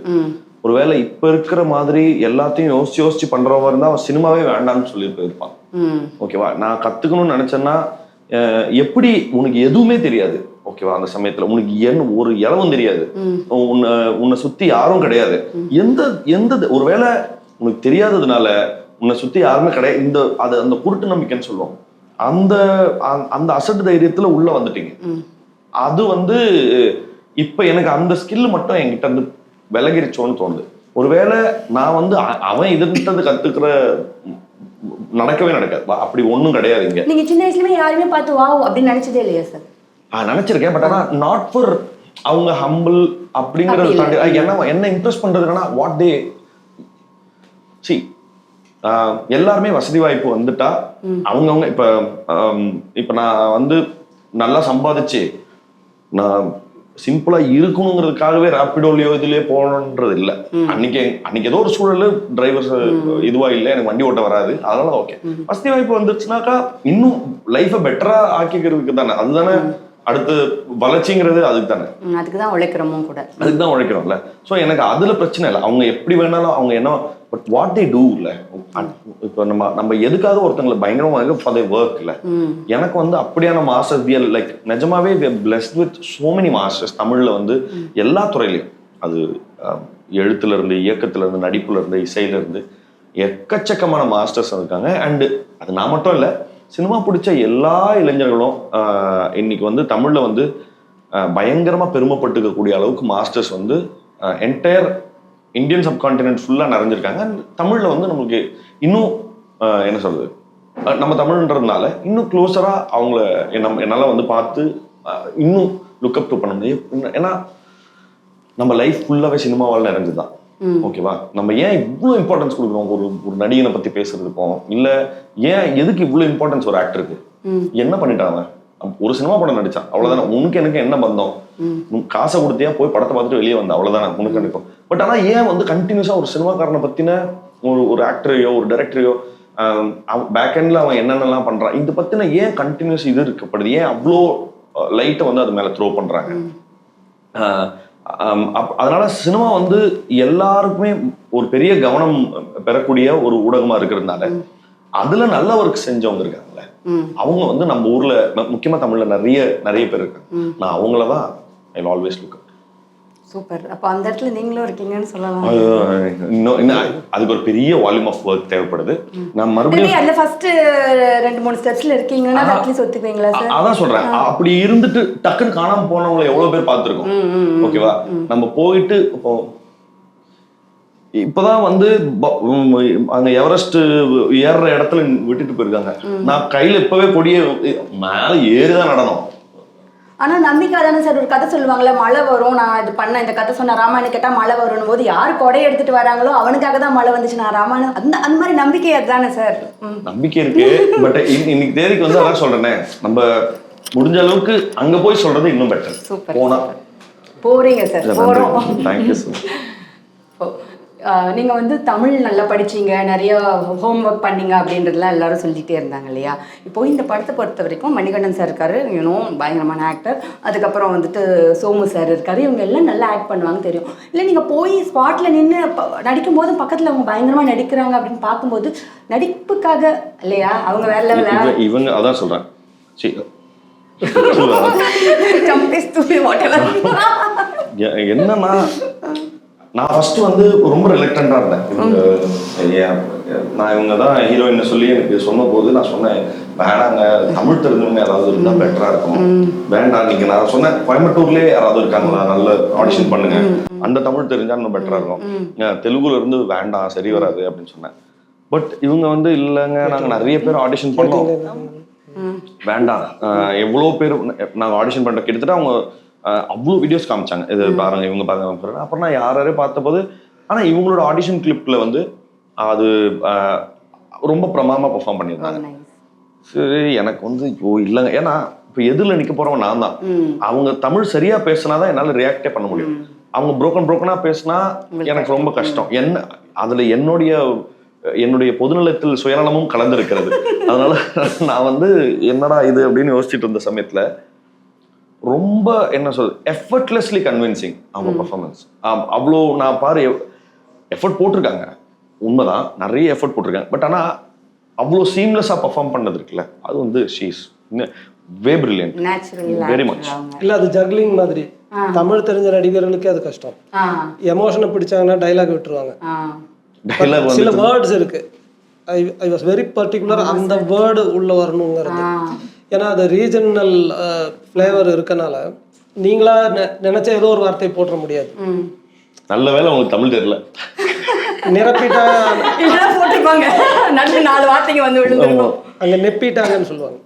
ஒருவேளை இப்போ இருக்கிற மாதிரி எல்லாத்தையும் யோசிச்சு பண்றவா இருந்தா அவன் சினிமாவே வேண்டாம்னு சொல்லி போயிருப்பான். ஓகேவா, நான் கற்றுக்கணும்னு நினச்சேன்னா, எப்படி உனக்கு எதுவுமே தெரியாது, ஓகேவா, அந்த சமயத்தில் உனக்கு ஒரு இளவும் தெரியாது, உன்னை சுற்றி யாரும் கிடையாது, எந்த ஒருவேளை உனக்கு தெரியாததுனால உன்னை சுற்றி யாருமே கிடையாது, அந்த குருட்டு நம்பிக்கைன்னு சொல்லுவோம், அந்த அசட்டு தைரியத்தில் உள்ள வந்துட்டீங்க. அது வந்து இப்போ எனக்கு அந்த ஸ்கில் மட்டும் என்கிட்ட வந்து விலகிருச்சோன்னு தோணுது. ஒருவேளை நான் வந்து அவன் இதுன்றது கற்றுக்கிற நடக்கவே நடக்காது, அப்படி ஒன்றும் கிடையாது. இங்கே நீங்க சின்ன வயசுலயே யாருமே பார்த்து வாவ் அப்படின்னு நினைச்சதே இல்லையா சார்? நினைச்சிருக்கேன், பட் ஆனால் நாட் ஃபார் அவங்க ஹம்பிள் அப்படிங்கிறத தாண்டி என்ன இம்ப்ரெஸ் பண்றதுன்னா வாட் தே சி. எல்லாருமே வசதி வாய்ப்பு வந்துட்டா அவங்கவுங்க இப்ப நான் வந்து நல்லா சம்பாதிச்சு நான் சிம்பிளா இருக்கணுங்கிறதுக்காகவே ரேப்பிடோலயோ இதுலயே போகணுன்றது இல்லை. அன்னைக்கு ஏதோ ஒரு சூழல் டிரைவர்ஸ் இதுவா இல்லை, எனக்கு வண்டி ஓட்ட வராது, அதனால ஓகே. வசதி வாய்ப்பு வந்துச்சுனாக்கா இன்னும் லைஃபை பெட்டரா ஆக்கிக்கிறதுக்கு தானே, அதுதானே அடுத்து வளர்ச்சிங்கிறது அதுக்கு தானே, அதுக்கு தான் உழைக்கிறோமோ கூட. அதுக்கு தான் உழைக்கிறோம்ல. ஸோ எனக்கு அதுல பிரச்சனை இல்லை, அவங்க எப்படி வேணாலும் அவங்க என்ன, பட் வாட் தே டூ இல்லை. இப்போ நம்ம எதுக்காக ஒருத்தங்களை பயங்கரமாக ஃபார் தை ஒர்க் இல்லை. எனக்கு வந்து அப்படியான மாஸ்டர்ஸ் ரியல் லைக் நிஜமாவே blessed with so many masters தமிழ்ல வந்து எல்லா துறையிலையும். அது எழுத்துல இருந்து, இயக்கத்துல இருந்து, நடிப்புல இருந்து, இசையில இருந்து எக்கச்சக்கமான மாஸ்டர்ஸ் இருக்காங்க. அண்டு அது நான் மட்டும் இல்லை, சினிமா பிடிச்ச எல்லா இளைஞர்களும் இன்னைக்கு வந்து தமிழ்ல வந்து பயங்கரமா பெருமைப்பட்டுக்கக்கூடிய அளவுக்கு மாஸ்டர்ஸ் வந்து என்டையர் இந்தியன் சப்கான்டினென்ட் ஃபுல்லாக நிறைஞ்சிருக்காங்க. அண்ட் தமிழ்ல வந்து நம்மளுக்கு இன்னும் என்ன சொல்றது, நம்ம தமிழ்ன்றதுனால இன்னும் க்ளோஸரா அவங்கள என்னால் வந்து பார்த்து இன்னும் லுக்அப் டு பண்ண முடியும். ஏன்னா நம்ம லைஃப் ஃபுல்லாவே சினிமாவால் நிறைஞ்சுதான். ஓகேவா, நம்ம ஏன் இவ்வளோ இம்பார்ட்டன்ஸ் கொடுக்குறோம் ஒரு நடிகனை பத்தி பேசுறதுக்கும், இல்ல ஏன் எதுக்கு இவ்வளோ இம்பார்ட்டன்ஸ் ஒரு ஆக்டருக்கு? என்ன பண்ணிட்டாங்க, ஒரு சினிமா படம் நடிச்சான் அவ்வளவுதானே, உனக்கு எனக்கு என்ன பந்தம், காசை கொடுத்தியா போய் படத்தை பார்த்துட்டு வெளியே வந்த அவ்வளவுதானே உனக்கு நினைப்போம். பட் ஆனா ஏன் வந்து கண்டினியூஸா ஒரு சினிமாக்காரனை பத்தின ஒரு ஆக்டரையோ ஒரு டைரக்டரையோ பேக் எண்ட்ல அவன் என்னென்னலாம் பண்றான் இது பத்தின ஏன் கண்டினியூஸ் இது இருக்கப்படுது, ஏன் அவ்வளோ லைட்டை வந்து அது மேல த்ரோ பண்றாங்க? அதனால சினிமா வந்து எல்லாருக்குமே ஒரு பெரிய கவனம் பெறக்கூடிய ஒரு ஊடகமா இருக்கிறதுனால அதுல நல்ல ஒர்க் செஞ்சவங்க இருக்காங்கல்ல, அவங்க வந்து நம்ம ஊர்ல முக்கியமா தமிழ்ல நிறைய பேர் இருக்காங்க. நான் அவங்களதான் I will always look. Super. அப்போ அந்த இடத்துல நீங்களும் இருக்கீங்கன்னு சொல்லலாம். அதுக்கு ஒரு பெரிய வால்யூம் ஆஃப் ஒர்க் தேவைப்படுது. நான் மறுபடியும் அந்த ஃபர்ஸ்ட் 2-3 ஸ்டெப்ஸ்ல இருக்கீங்கன்னா அட்லீஸ்ட் ஒத்துக்குவீங்களா சார்? அதான் சொல்றேன், அப்படி இருந்துட்டு டக்குன்னு காணாம போனவங்களை எவ்வளவு பேர் பார்த்திருக்கோம். ஓகேவா, நம்ம போயிட்டு இப்பதான் வந்து அங்க எவரெஸ்ட் ஏறுற இடத்துல விட்டுட்டு போயிருக்காங்க. நான் கையில இப்பவே கொடிய மேல ஏறிதான் நடனம். ஆனா நம்பிக்கை தானே சார். ஒரு கதை சொல்லுவாங்கல்ல, மழை வரும், நான் இது பண்ண இந்த கதை சொன்ன ராமாயணம் கேட்டா மழை வரும் போது யார் கொடையை எடுத்துட்டு வராங்களோ அவனுக்காக தான் மழை வந்துச்சு. நான் ராமாயணம் அந்த மாதிரி நம்பிக்கை அதுதானே சார். நம்பிக்கை இருக்கு. பட் இன்னைக்கு தேதிக்கு வந்து அதான் சொல்றேனே, நம்ம முடிஞ்ச அளவுக்கு அங்க போய் சொல்றது இன்னும் பெட்டர். சூப்பர். போனா போறீங்க சார், போறோம். Thank you sir. நீங்கள் வந்து தமிழ் நல்லா படிச்சீங்க, நிறைய ஹோம் ஒர்க் பண்ணீங்க அப்படின்றதுலாம் எல்லாரும் சொல்லிகிட்டே இருந்தாங்க இல்லையா? இப்போது இந்த படத்தை பொறுத்த வரைக்கும் மணிகண்டன் சார் இருக்காரு, பயங்கரமான ஆக்டர். அதுக்கப்புறம் வந்துட்டு சோமு சார் இருக்காரு, இவங்க எல்லாம் நல்லா ஆக்ட் பண்ணுவாங்க தெரியும். இல்லை நீங்கள் போய் ஸ்பாட்டில் நின்று நடிக்கும் போது பக்கத்தில் அவங்க பயங்கரமாக நடிக்கிறாங்க அப்படின்னு பார்க்கும்போது நடிப்புக்காக இல்லையா அவங்க வேற லெவலில் இவங்க அதான் சொல்கிறேன். என்னன்னா நான் ஃபர்ஸ்ட் வந்து ரொம்ப ரிலக்டண்டா இருந்தேன். நான் இவங்க தான் ஹீரோயின் சொல்லி எனக்கு சொன்ன போது நான் சொன்னேன், வேணாங்க, தமிழ் தெரிஞ்சவங்க யாராவது இருந்தா பெட்டரா இருக்கும், வேண்டாம். நீங்க நான் சொன்னேன் கோயம்புத்தூர்லயே யாராவது இருக்காங்களா, நல்ல ஆடிஷன் பண்ணுங்க, அந்த தமிழ் தெரிஞ்சா இன்னும் பெட்டரா இருக்கும், தெலுங்குல இருந்து வேண்டாம் சரி வராது அப்படின்னு சொன்னேன். பட் இவங்க வந்து இல்லைங்க, நாங்க நிறைய பேர் ஆடிஷன் பண்ணோம், வேண்டாம். எவ்வளோ பேர் நாங்க ஆடிஷன் பண்ற, கிட்டத்தட்ட அவங்க அவ்வளோ வீடியோஸ் காமிச்சாங்க, இது பாருங்க இவங்க பாருங்க. அப்புறம் நான் யாரையும் பார்த்த போது, ஆனா இவங்களோட ஆடிஷன் கிளிப்ல வந்து அது ரொம்ப பிரமாதமா பெர்ஃபார்ம் பண்ணியிருந்தாங்க. சரி, எனக்கு வந்து இப்போ இல்லைங்க, ஏன்னா இப்போ எதிரில் நிற்க போறவங்க நான் தான். அவங்க தமிழ் சரியா பேசினாதான் என்னால ரியாக்டே பண்ண முடியும். அவங்க புரோக்கனா பேசினா எனக்கு ரொம்ப கஷ்டம். அதுல என்னுடைய பொதுநலத்தில் சுயநலமும் கலந்துருக்கிறது. அதனால நான் வந்து என்னடா இது அப்படின்னு யோசிச்சுட்டு இருந்த சமயத்துல ரொம்ப என்ன சொல்றது, எஃபர்ட்லெஸ்லி கன்வின்சிங் அவங்க பர்ஃபார்மன்ஸ். அவ்வளோ நான் பாரு எஃபர்ட் போட்டிருக்காங்க, உண்மைதான், நிறைய எஃபர்ட் போட்டிருக்காங்க. பட் ஆனா அவ்வளோ சீம்லெஸ்ஸா பர்ஃபார்ம் பண்ணது இருக்குல்ல, அது வந்து ஷீஸ் வே பிரில்லியன்ட், வெரி மச். இல்ல அது ஜக்லிங் மாதிரி. தமிழ் தெரிஞ்ச நடிகர்களுக்கு அது கஷ்டம். எமோஷனை பிடிச்சாங்கன்னா டைலாக் விட்டுருவாங்க. சில வேர்ட்ஸ் இருக்கு, ஐ வாஸ் வெரி பர்டிகுலர், அந்த வேர்டு உள்ள வரணுங்கிறது. ஏன்னா அது ரீஜனல் ஃப்ளேவர் இருக்கனால நீங்களா நினைச்ச ஏதோ ஒரு வார்த்தையை போட்டுற முடியாது. நல்ல வேலை உங்களுக்கு தமிழ் தெரியல, நிரப்பிட்டா போட்டுப்பாங்க, நல்ல 4 வார்த்தைங்க வந்து விழுந்துரும். அங்க நெப்பிட்டாங்கன்னு சொல்லுவாங்க,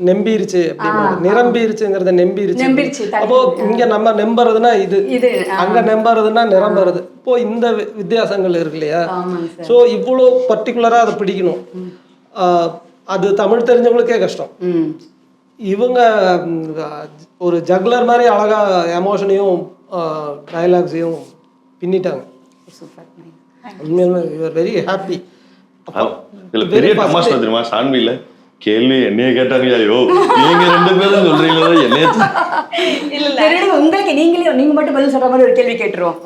நெம்பிருச்சு அப்படின்னு. நிரம்பிருச்சுங்கிறத நெம்பிருச்சு. அப்போ இங்க நம்ம நெம்புறதுன்னா இது, அங்க நெம்புறதுன்னா நிரம்புறது. இப்போ இந்த வித்தியாசங்கள் இருக்கு இல்லையா? ஸோ இவ்வளோ பர்டிகுலரா அதை பிடிக்கணும். அது தமிழ் தெரிஞ்சவங்களுக்கே கஷ்டம். இவங்க ஒரு ஜக்லர் மாதிரி அழகா எமோஷனையும் டயலாக்ஸையும் பின்னிட்டாங்க. உண்மையிலுமே வி ஆர் வெரி ஹாப்பி. இதுல பெரிய தமாஷா தெரியுமா, சான்வில கேள்வி என்னைய கேட்டாங்க. ஐயோ நீங்க 2 பேரும் சொல்றீங்களா என்னைய? உங்களுக்கு நீங்க மட்டும் பதில் சொல்ற மாதிரி ஒரு கேள்வி கேட்டுருவோம்.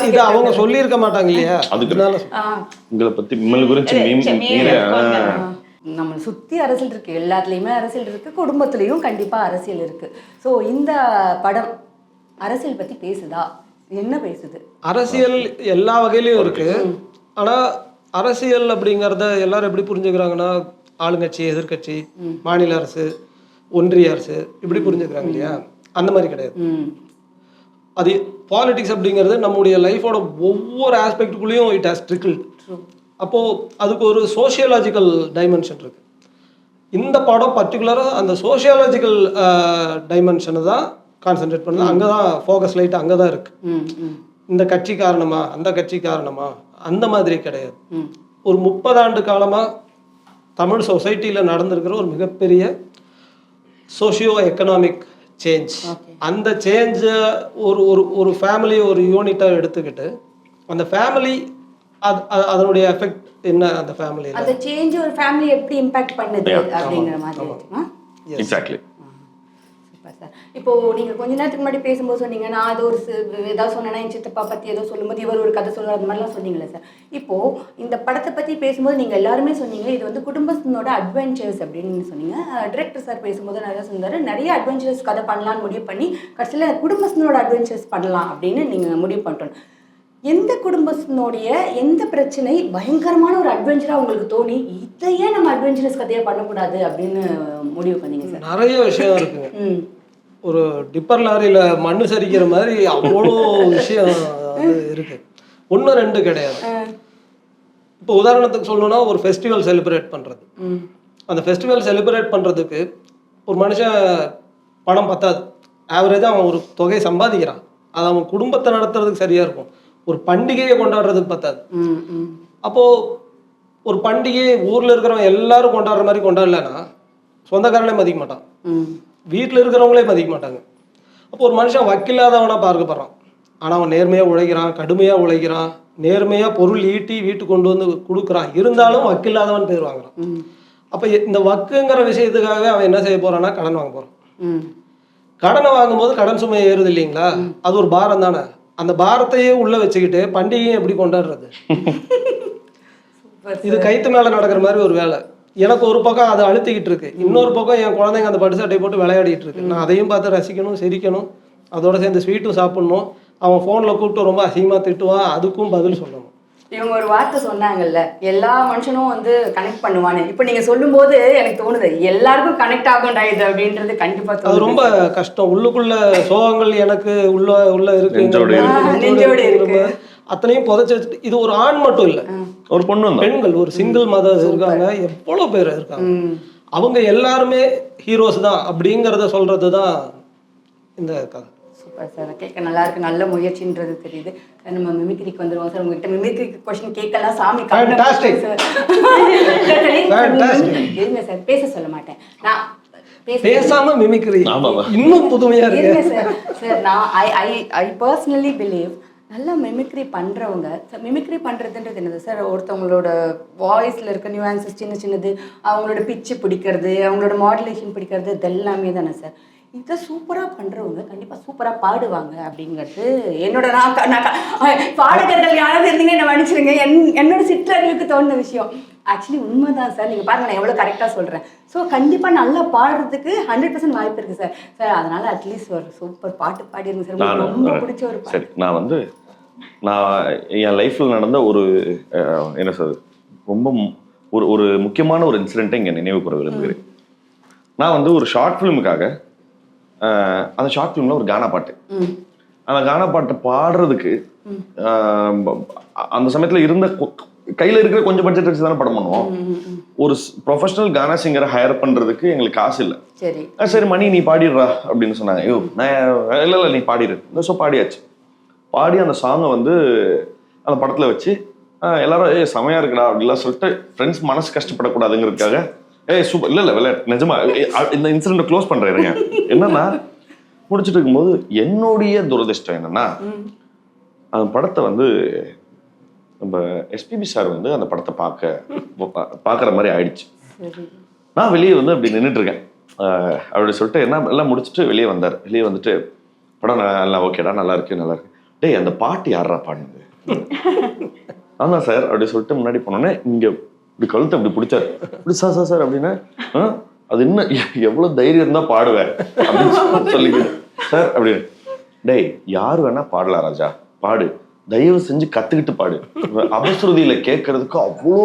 இது அவங்க சொல்லியிருக்க மாட்டாங்க இல்லையா? அதுக்குனால உங்களை பத்தி விமல் குறிச்சு நம்ம சுத்தி அரசியல் இருக்கு, எல்லாத்துலயுமே அரசியல் இருக்கு, குடும்பத்திலயும் கண்டிப்பா அரசியல் இருக்கு. ஸோ இந்த படம் அரசியல் பத்தி பேசுதா? என்ன பேசுது? அரசியல் எல்லா வகையிலயும் இருக்கு. ஆனா அரசியல் அப்படிங்கறத எல்லாரும் எப்படி புரிஞ்சுக்கிறாங்கன்னா, ஆளுங்கட்சி, எதிர்கட்சி, மாநில அரசு, ஒன்றிய அரசு இப்படி புரிஞ்சுக்கிறாங்க இல்லையா? அந்த மாதிரி கிடையாது. அது பாலிடிக்ஸ் அப்படிங்கிறது நம்முடைய லைஃபோட ஒவ்வொரு ஆஸ்பெக்டுக்குள்ளேயும் இட் ஹாஸ் ட்ரிக்கிள்ட். அப்போ அதுக்கு ஒரு சோஷியலாஜிக்கல் டைமென்ஷன் இருக்கு. இந்த படம் பர்டிகுலராக அந்த சோஷியாலஜிக்கல் டைமென்ஷனை தான் கான்சென்ட்ரேட் பண்ணுது. அங்கே தான் ஃபோக்கஸ் லைட் அங்கே தான் இருக்கு. இந்த கட்சி காரணமா, அந்த கட்சி காரணமா, அந்த மாதிரி கிடையாது. ஒரு 30 ஆண்டு காலமாக தமிழ் சொசைட்டியில் நடந்திருக்கிற ஒரு மிகப்பெரிய சோஷியோ எக்கனாமிக் சேஞ்ச். அந்த சேஞ்சை ஒரு ஃபேமிலி ஒரு யூனிட்டாக எடுத்துக்கிட்டு அந்த ஃபேமிலி அதனுடைய எஃபெக்ட் என்ன, அந்த ஃபேமிலி அந்த சேஞ்ச் ஒரு ஃபேமிலி எப்படி இம்பாக்ட் பண்ணுது அப்படிங்கிற மாதிரி. எக்ஸாக்ட்லி. இப்போ நீங்க கொஞ்ச நேரத்துக்கு முன்னாடி பேசும்போது சொன்னீங்க, நான் அது ஒரு ஏதாவது சொன்னேன்னா என் சித்தப்பா பத்தி ஏதோ சொல்லும்போது இவர் ஒரு கதை சொல்லுவார், அது மாதிரிலாம் சொன்னீங்களே சார். இப்போ இந்த படத்தை பத்தி பேசும்போது நீங்க எல்லாருமே சொன்னீங்க இது வந்து குடும்பத்தினோட அட்வென்ச்சர்ஸ் அப்படின்னு சொன்னீங்க. டிரெக்டர் சார் பேசும்போது நிறைய சொன்னாரு, நிறைய அட்வென்ச்சர்ஸ் கதை பண்ணலான்னு முடிவு பண்ணி கடைசியில் குடும்பத்தினோட அட்வென்ச்சர்ஸ் பண்ணலாம் அப்படின்னு நீங்க முடிவு பண்ணிட்டோம். எந்த குடும்பத்தினுடைய எந்த பிரச்சனை பயங்கரமான ஒரு அட்வென்ச்சரா உங்களுக்கு தோணி இதையே நம்ம அட்வென்ச்சரஸ் கதையா பண்ணக்கூடாது அப்படின்னு முடிவு பண்ணீங்க சார்? நிறைய விஷயம் இருக்குங்க. ஒரு டிப்பர் லாரியில மண்ணு சரிக்கிற மாதிரி அவ்வளோ விஷயம் இருக்கு. 1 2 கிடையாது. இப்போ உதாரணத்துக்கு சொல்லணும்னா ஒரு ஃபெஸ்டிவல் செலிப்ரேட் பண்றது. அந்த ஃபெஸ்டிவல் செலிப்ரேட் பண்றதுக்கு ஒரு மனுஷன் பணம் பத்தாது. ஆவரேஜா அவன் ஒரு தொகை சம்பாதிக்கிறான், அது அவன் குடும்பத்தை நடத்துறதுக்கு சரியா இருக்கும். ஒரு பண்டிகையை கொண்டாடுறதுக்கு பத்தாது. அப்போ ஒரு பண்டிகையை ஊர்ல இருக்கிறவங்க எல்லாரும் கொண்டாடுற மாதிரி கொண்டாடலன்னா சொந்தக்காரனே மதிக்க மாட்டான், வீட்டில் இருக்கிறவங்களே மதிக்க மாட்டாங்க. அப்போ ஒரு மனுஷன் வக்கில்லாதவனா பார்க்கப்படுறான். ஆனால் அவன் நேர்மையாக உழைக்கிறான், கடுமையாக உழைக்கிறான், நேர்மையாக பொருள் ஈட்டி வீட்டுக்கு கொண்டு வந்து கொடுக்குறான், இருந்தாலும் வக்கில்லாதவன் பேர் வாங்குறான். அப்போ இந்த வக்குங்கிற விஷயத்துக்காகவே அவன் என்ன செய்ய போறான்னா கடன் வாங்க போறான். கடனை வாங்கும்போது கடன் சுமை ஏறுது இல்லைங்களா? அது ஒரு பாரம் தானே. அந்த பாரத்தையே உள்ள வச்சுக்கிட்டு பண்டிகையும் எப்படி கொண்டாடுறது? இது கைத்து மேல நடக்கிற மாதிரி ஒரு வேலை. எனக்கு ஒரு பக்கம் அதை அழுத்திக்கிட்டு இருக்கு, இன்னொரு பக்கம் என் குழந்தைங்க அந்த பட்டு சட்டை போட்டு விளையாடிட்டு இருக்கு. நான் அதையும் பார்த்து ரசிக்கணும், சிரிக்கணும், அதோட சேர்ந்து ஸ்வீட்டும் சாப்பிடணும். அவன் ஃபோனில் கூப்பிட்டு ரொம்ப அசிங்கமாக திட்டுவான், அதுக்கும் பதில் சொல்லணும். இவங்க ஒரு வார்த்தை சொன்னாங்கல்ல, எல்லா மனுஷனும் வந்து கனெக்ட் பண்ணுவானு. இப்போ நீங்க சொல்லும் போது எனக்கு தோணுது எல்லாருக்கும் கனெக்ட் ஆகும் இது அப்படின்றது கண்டிப்பா தோணுது. அது ரொம்ப கஷ்டம். உள்ளுக்குள்ள சோகங்கள் எனக்கு உள்ள இருக்கு, நெஞ்சோடு இருக்கு, அத்தனையும் புதைச்சி வச்சுட்டு. இது ஒரு ஆண் மட்டும் இல்ல, ஒரு பொண்ணு, பெண்கள், ஒரு சிங்கிள் மதர் இருக்காங்க, எவ்வளவு பேர் இருக்காங்க. அவங்க எல்லாருமே ஹீரோஸ் தான் அப்படிங்கறத சொல்றதுதான் இந்த கதை. சூப்பர் சார், கேட்க நல்லா இருக்கு, நல்ல முயற்சின்றது தெரியுது. நம்ம மிமிக்ரிக்கு வந்துருவோம் சார். உங்ககிட்ட மிமிக்ரி கொஸ்டின் கேட்கலாம், சாமி இருங்க சார், பேச சொல்ல மாட்டேன் நான், பேசாம மிமிக்ரி இன்னும் புதுமையா இருக்கு சார். நான் ஐ பர்சனலி பிலீவ் நல்லா மிமிக்ரி பண்ணுறவங்க, மிமிக்ரி பண்ணுறதுன்றது என்னது சார்? ஒருத்தவங்களோட வாய்ஸில் இருக்க நியூஆன்சஸ் சின்ன சின்னது, அவங்களோட பிச்சு பிடிக்கிறது, அவங்களோட மாடுலேஷன் பிடிக்கிறது, இது எல்லாமே தானே சார். இதை சூப்பராக பண்ணுறவங்க கண்டிப்பாக சூப்பராக பாடுவாங்க அப்படிங்கிறது என்னோட பாடகர்கள் யாராவது இருந்தீங்க என்ன மன்னிச்சிருங்க, என்னோட சிற்றறிவுக்கு தோணுன விஷயம். ஆக்சுவலி உண்மைதான் சார். நீங்கள் பாருங்கள், நான் எவ்வளோ கரெக்டாக சொல்கிறேன். ஸோ கண்டிப்பாக நல்லா பாடுறதுக்கு 100% வாய்ப்பு இருக்குது சார். சார் அதனால் அட்லீஸ்ட் ஒரு சூப்பர் பாட்டு பாடிருங்க சார், ரொம்ப பிடிச்ச ஒரு பாட்டு. சரி, நான் என் லைஃப்பில் நடந்த ஒரு என்ன சார் ரொம்ப ஒரு முக்கியமான ஒரு இன்சிடென்ட்டை இங்கே நினைவு கூற விரும்புகிறேன். நான் ஒரு ஷார்ட் ஃபிலிமுக்காக, அந்த ஷார்ட் ஃபிலிமில் ஒரு கானா பாட்டு, அந்த கானா பாட்டை பாடுறதுக்கு அந்த சமயத்தில் இருந்த கையில் இருக்கிற கொஞ்சம் பட்ஜெட் வச்சு தானே படம் பண்ணுவோம். ஒரு ப்ரொஃபஷனல் கானா சிங்கரை ஹையர் பண்ணுறதுக்கு எங்களுக்கு காசு இல்லை. சரி மணி நீ பாடிடுறா அப்படின்னு சொன்னாங்க. ஐயோ நான் இல்லை நீ பாடிடு. ஸோ பாடியாச்சு. பாடி அந்த சாங்கை அந்த படத்தில் வச்சு எல்லாரும் செமையா இருக்குடா அப்படிலாம் சொல்லிட்டு, ஃப்ரெண்ட்ஸ் மனசு கஷ்டப்படக்கூடாதுங்கிறதுக்காக சூப்பர் இல்லை விளையாட்டு நிஜமா இந்த இன்சிடென்ட்டை க்ளோஸ் பண்ணுறேங்க. என்னன்னா, முடிச்சுட்டு இருக்கும்போது என்னுடைய துரதிர்ஷ்டம் என்னன்னா, அந்த படத்தை நம்ம எஸ்பிபி சார் அந்த படத்தை பார்க்குற மாதிரி ஆயிடுச்சு. நான் வெளியே வந்து அப்படி நின்றுட்டு இருக்கேன். அப்படி சொல்லிட்டு என்ன எல்லாம் முடிச்சுட்டு வெளியே வந்தார். வெளியே வந்துட்டு படம் நல்லா ஓகேடா, நல்லா இருக்கு நல்லா இருக்கு. டேய் அந்த பாட்டு யாரா பாடுனது? ஆமாம் சார் அப்படி சொல்லிட்டு முன்னாடி போனோன்னே இங்கே இப்படி கழுத்தை அப்படி பிடிச்சாரு. இப்படி சார் சார் சார் அப்படின்னா அது இன்னும் எவ்வளோ தைரியம் இருந்தால் பாடுவேன் அப்படின்னு சொல்லிக்கிட்டு சார் அப்படின்னு. டேய் யார் வேணா பாடலாம் ராஜா, பாடு, தயவு செஞ்சு கத்துக்கிட்டு பாடு. அபஸ்ருதியில கேட்கறதுக்கு அவ்வளோ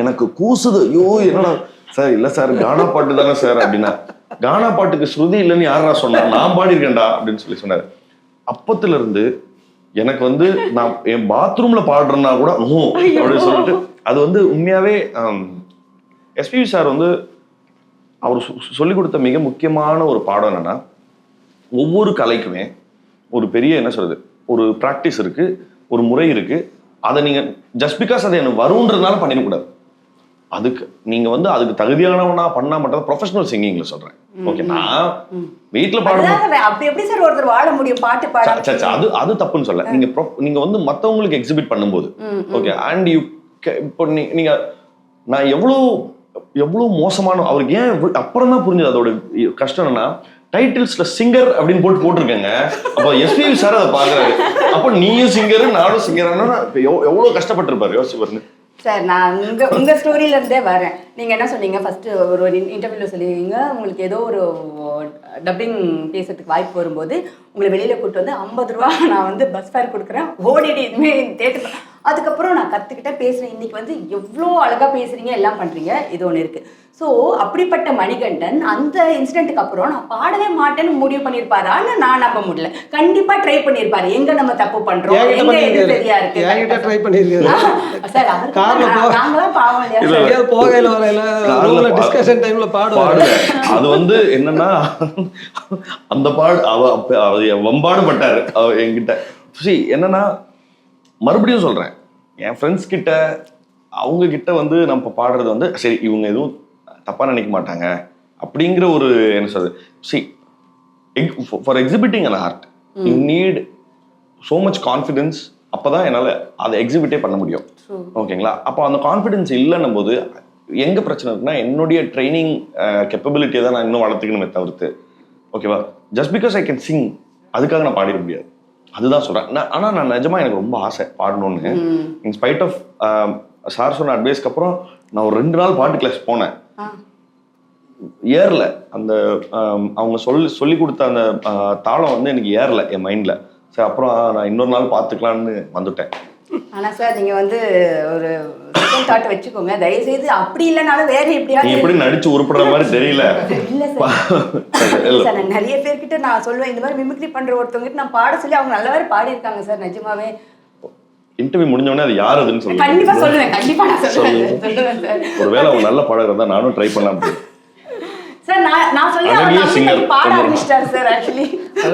எனக்கு கூசுது. ஐயோ என்னடா சார், இல்ல சார் கானா பாட்டு தானே சார் அப்படின்னா. கானா பாட்டுக்கு ஸ்ருதி இல்லைன்னு யாரா சொன்னா? நான் பாடிருக்கேன்டா அப்படின்னு சொல்லி சொன்னாரு. அப்பத்துல இருந்து எனக்கு வந்து நான் என் பாத்ரூம்ல பாடுறேன்னா கூட அப்படின்னு சொல்லிட்டு அது வந்து உண்மையாவே எஸ்பிபி சார் வந்து அவர் சொல்லிக் கொடுத்த மிக முக்கியமான ஒரு பாடம் என்னன்னா, ஒவ்வொரு கலைக்குமே ஒரு பெரிய என்ன சொல்றது ஒரு ப்ராக்டிஸ் இருக்கு, ஒரு முறை இருக்கு. அதை நீங்க ஜஸ்ட் பிகாஸ் அதை எனக்கு வரும்ன்றதுனால பண்ணிடக்கூடாது. அதுக்கு நீங்க வந்து அதுக்கு தகுதியானவனா பண்ணா மட்டும் ப்ரொஃபஷனல் சிங்கிங்ல சொல்றேன். ஓகே, நான் வீட்டுல பாடுறது அப்படி எப்படி சார் ஒருத்தர் வாழ முடியும் பாட்டு பாட? அது தப்புன்னு சொல்ல. நீங்க வந்து மத்தவங்களுக்கு எக்ஸிபிட் பண்ணும்போது ஓகே அண்ட் யூ இப்போ நீங்க நான் எவ்வளவு மோசமான அவருக்கு ஏன் அப்புறம் தான் புரிஞ்சது அதோட கஷ்டம். என்னன்னா டைட்டில்ஸ்ல சிங்கர் அப்படின்னு போட்டிருக்கேங்க. அப்ப எஸ்பிபி சார் அதை பாக்குறாரு. அப்ப நீயும் சிங்கரு நானும் சிங்கர்னா எவ்வளவு கஷ்டப்பட்டு இருப்பாரு யோசிச்சு பாருங்க. சார் நான் உங்க ஸ்டோரியில இருந்தே வரேன். நீங்க என்ன சொன்னீங்க ஃபர்ஸ்ட் ஒரு இன்டர்வியூல சொல்லிருக்கீங்க, உங்களுக்கு ஏதோ ஒரு டப்பிங் பேசுறதுக்கு வாய்ப்பு வரும்போது உங்களை வெளியில கூப்பிட்டு வந்து 50 ரூபா நான் வந்து பஸ் ஃபேர் கொடுக்குறேன், ஓடிடு இதுமே தேட்டர். அதுக்கப்புறம் நான் கத்துக்கிட்டேன், பேசுறேன். இன்னைக்கு வந்து எவ்வளோ அழகா பேசுறீங்க, எல்லாம் பண்றீங்க. இது ஒன்று இருக்கு. ஸோ அப்படிப்பட்ட மணிகண்டன் அந்த இன்சிடென்ட்டுக்கு அப்புறம் நான் பாடவே மாட்டேன்னு முடிவு பண்ணியிருப்பாரான்னு நான் நம்ப முடியல. கண்டிப்பா ட்ரை பண்ணியிருப்பாரு. எங்க நம்ம தப்பு பண்றோம், எங்க எது சரியா இருக்கு ட்ரை பண்ணிருக்காரு சார். நாங்களாம் பாவம் இல்லையா போகையில வரையில டிஸ்கஷன் டைம்ல பாடுவாரு. அது வந்து என்னன்னா அந்த வம்பாடு பட்டாரு என்கிட்ட. என்னன்னா மறுபடியும் சொல்றேன், என் ஃப்ரெண்ட்ஸ் கிட்ட அவங்க கிட்ட வந்து நம்ம பாடுறது வந்து சரி இவங்க எதுவும் தப்பா நினைக்க மாட்டாங்க அப்படிங்கிற ஒரு என்ன சொல்றது. For exhibiting an art you need so much confidence. அப்பதான் என்னால அதை எக்ஸிபிட்டே பண்ண முடியும். ஓகேங்களா? அப்போ அந்த கான்ஃபிடன்ஸ் இல்லைன்னும் போது எங்க பிரச்சனை இருக்குன்னா, என்னுடைய ட்ரைனிங் கேப்பபிலிட்டியை தான் நான் இன்னும் வளர்த்துக்கணுமே தவிர்த்து, ஓகேவா, just because I can Singh அதுக்காக நான் பாடிட முடியாது. அதுதான் சொல்றேன். ஆனா நான் நிஜமா எனக்கு ரொம்ப ஆசை பாடணும்னு. இன்ஸ்பைட் ஆஃப் சார் சொன்ன அட்வைஸ்க்கு அப்புறம் நான் ஒரு 2 நாள் பாட்டு கிளாஸ் போனேன். ஏறல அந்த அவங்க சொல்லி கொடுத்த அந்த தாளம் வந்து எனக்கு ஏறல என் மைண்ட்ல. சரி அப்புறம் நான் இன்னொரு நாள் பார்த்துக்கலான்னு வந்துட்டேன். ஆனா சார் நீங்க வந்து ஒரு செகண்ட் தாட் வச்சுக்கோங்க தயவு செய்து. அப்படி இல்லைனாலும் வேற எப்படியாவது எப்படி நடிச்சு உருப்படுற மாதிரி தெரியல. இல்ல சார் நான் நிறைய பேர்கிட்ட நான் சொல்லுவேன், இந்த மாதிரி மிமிக்ரி பண்ற ஒருத்தவங்க நான் பாட சொல்லி அவங்க நல்ல வேற பாடி இருக்காங்க சார். நிஜமாவே இன்டர்வியூ முடிஞ்சவொடனே அது யார் அதுன்னு சொல்லுங்க. கண்டிப்பா சொல்லுவேன், கண்டிப்பா நான் சொல்லுவேன் சார். ஒருவேளை அவங்க நல்ல பாடகர் நானும் ட்ரை பண்ணலாம் சார். நான் சொல்லி அவர் பாட ஆரம்பிச்சிட்டாரு சார். ஆக்சுவலி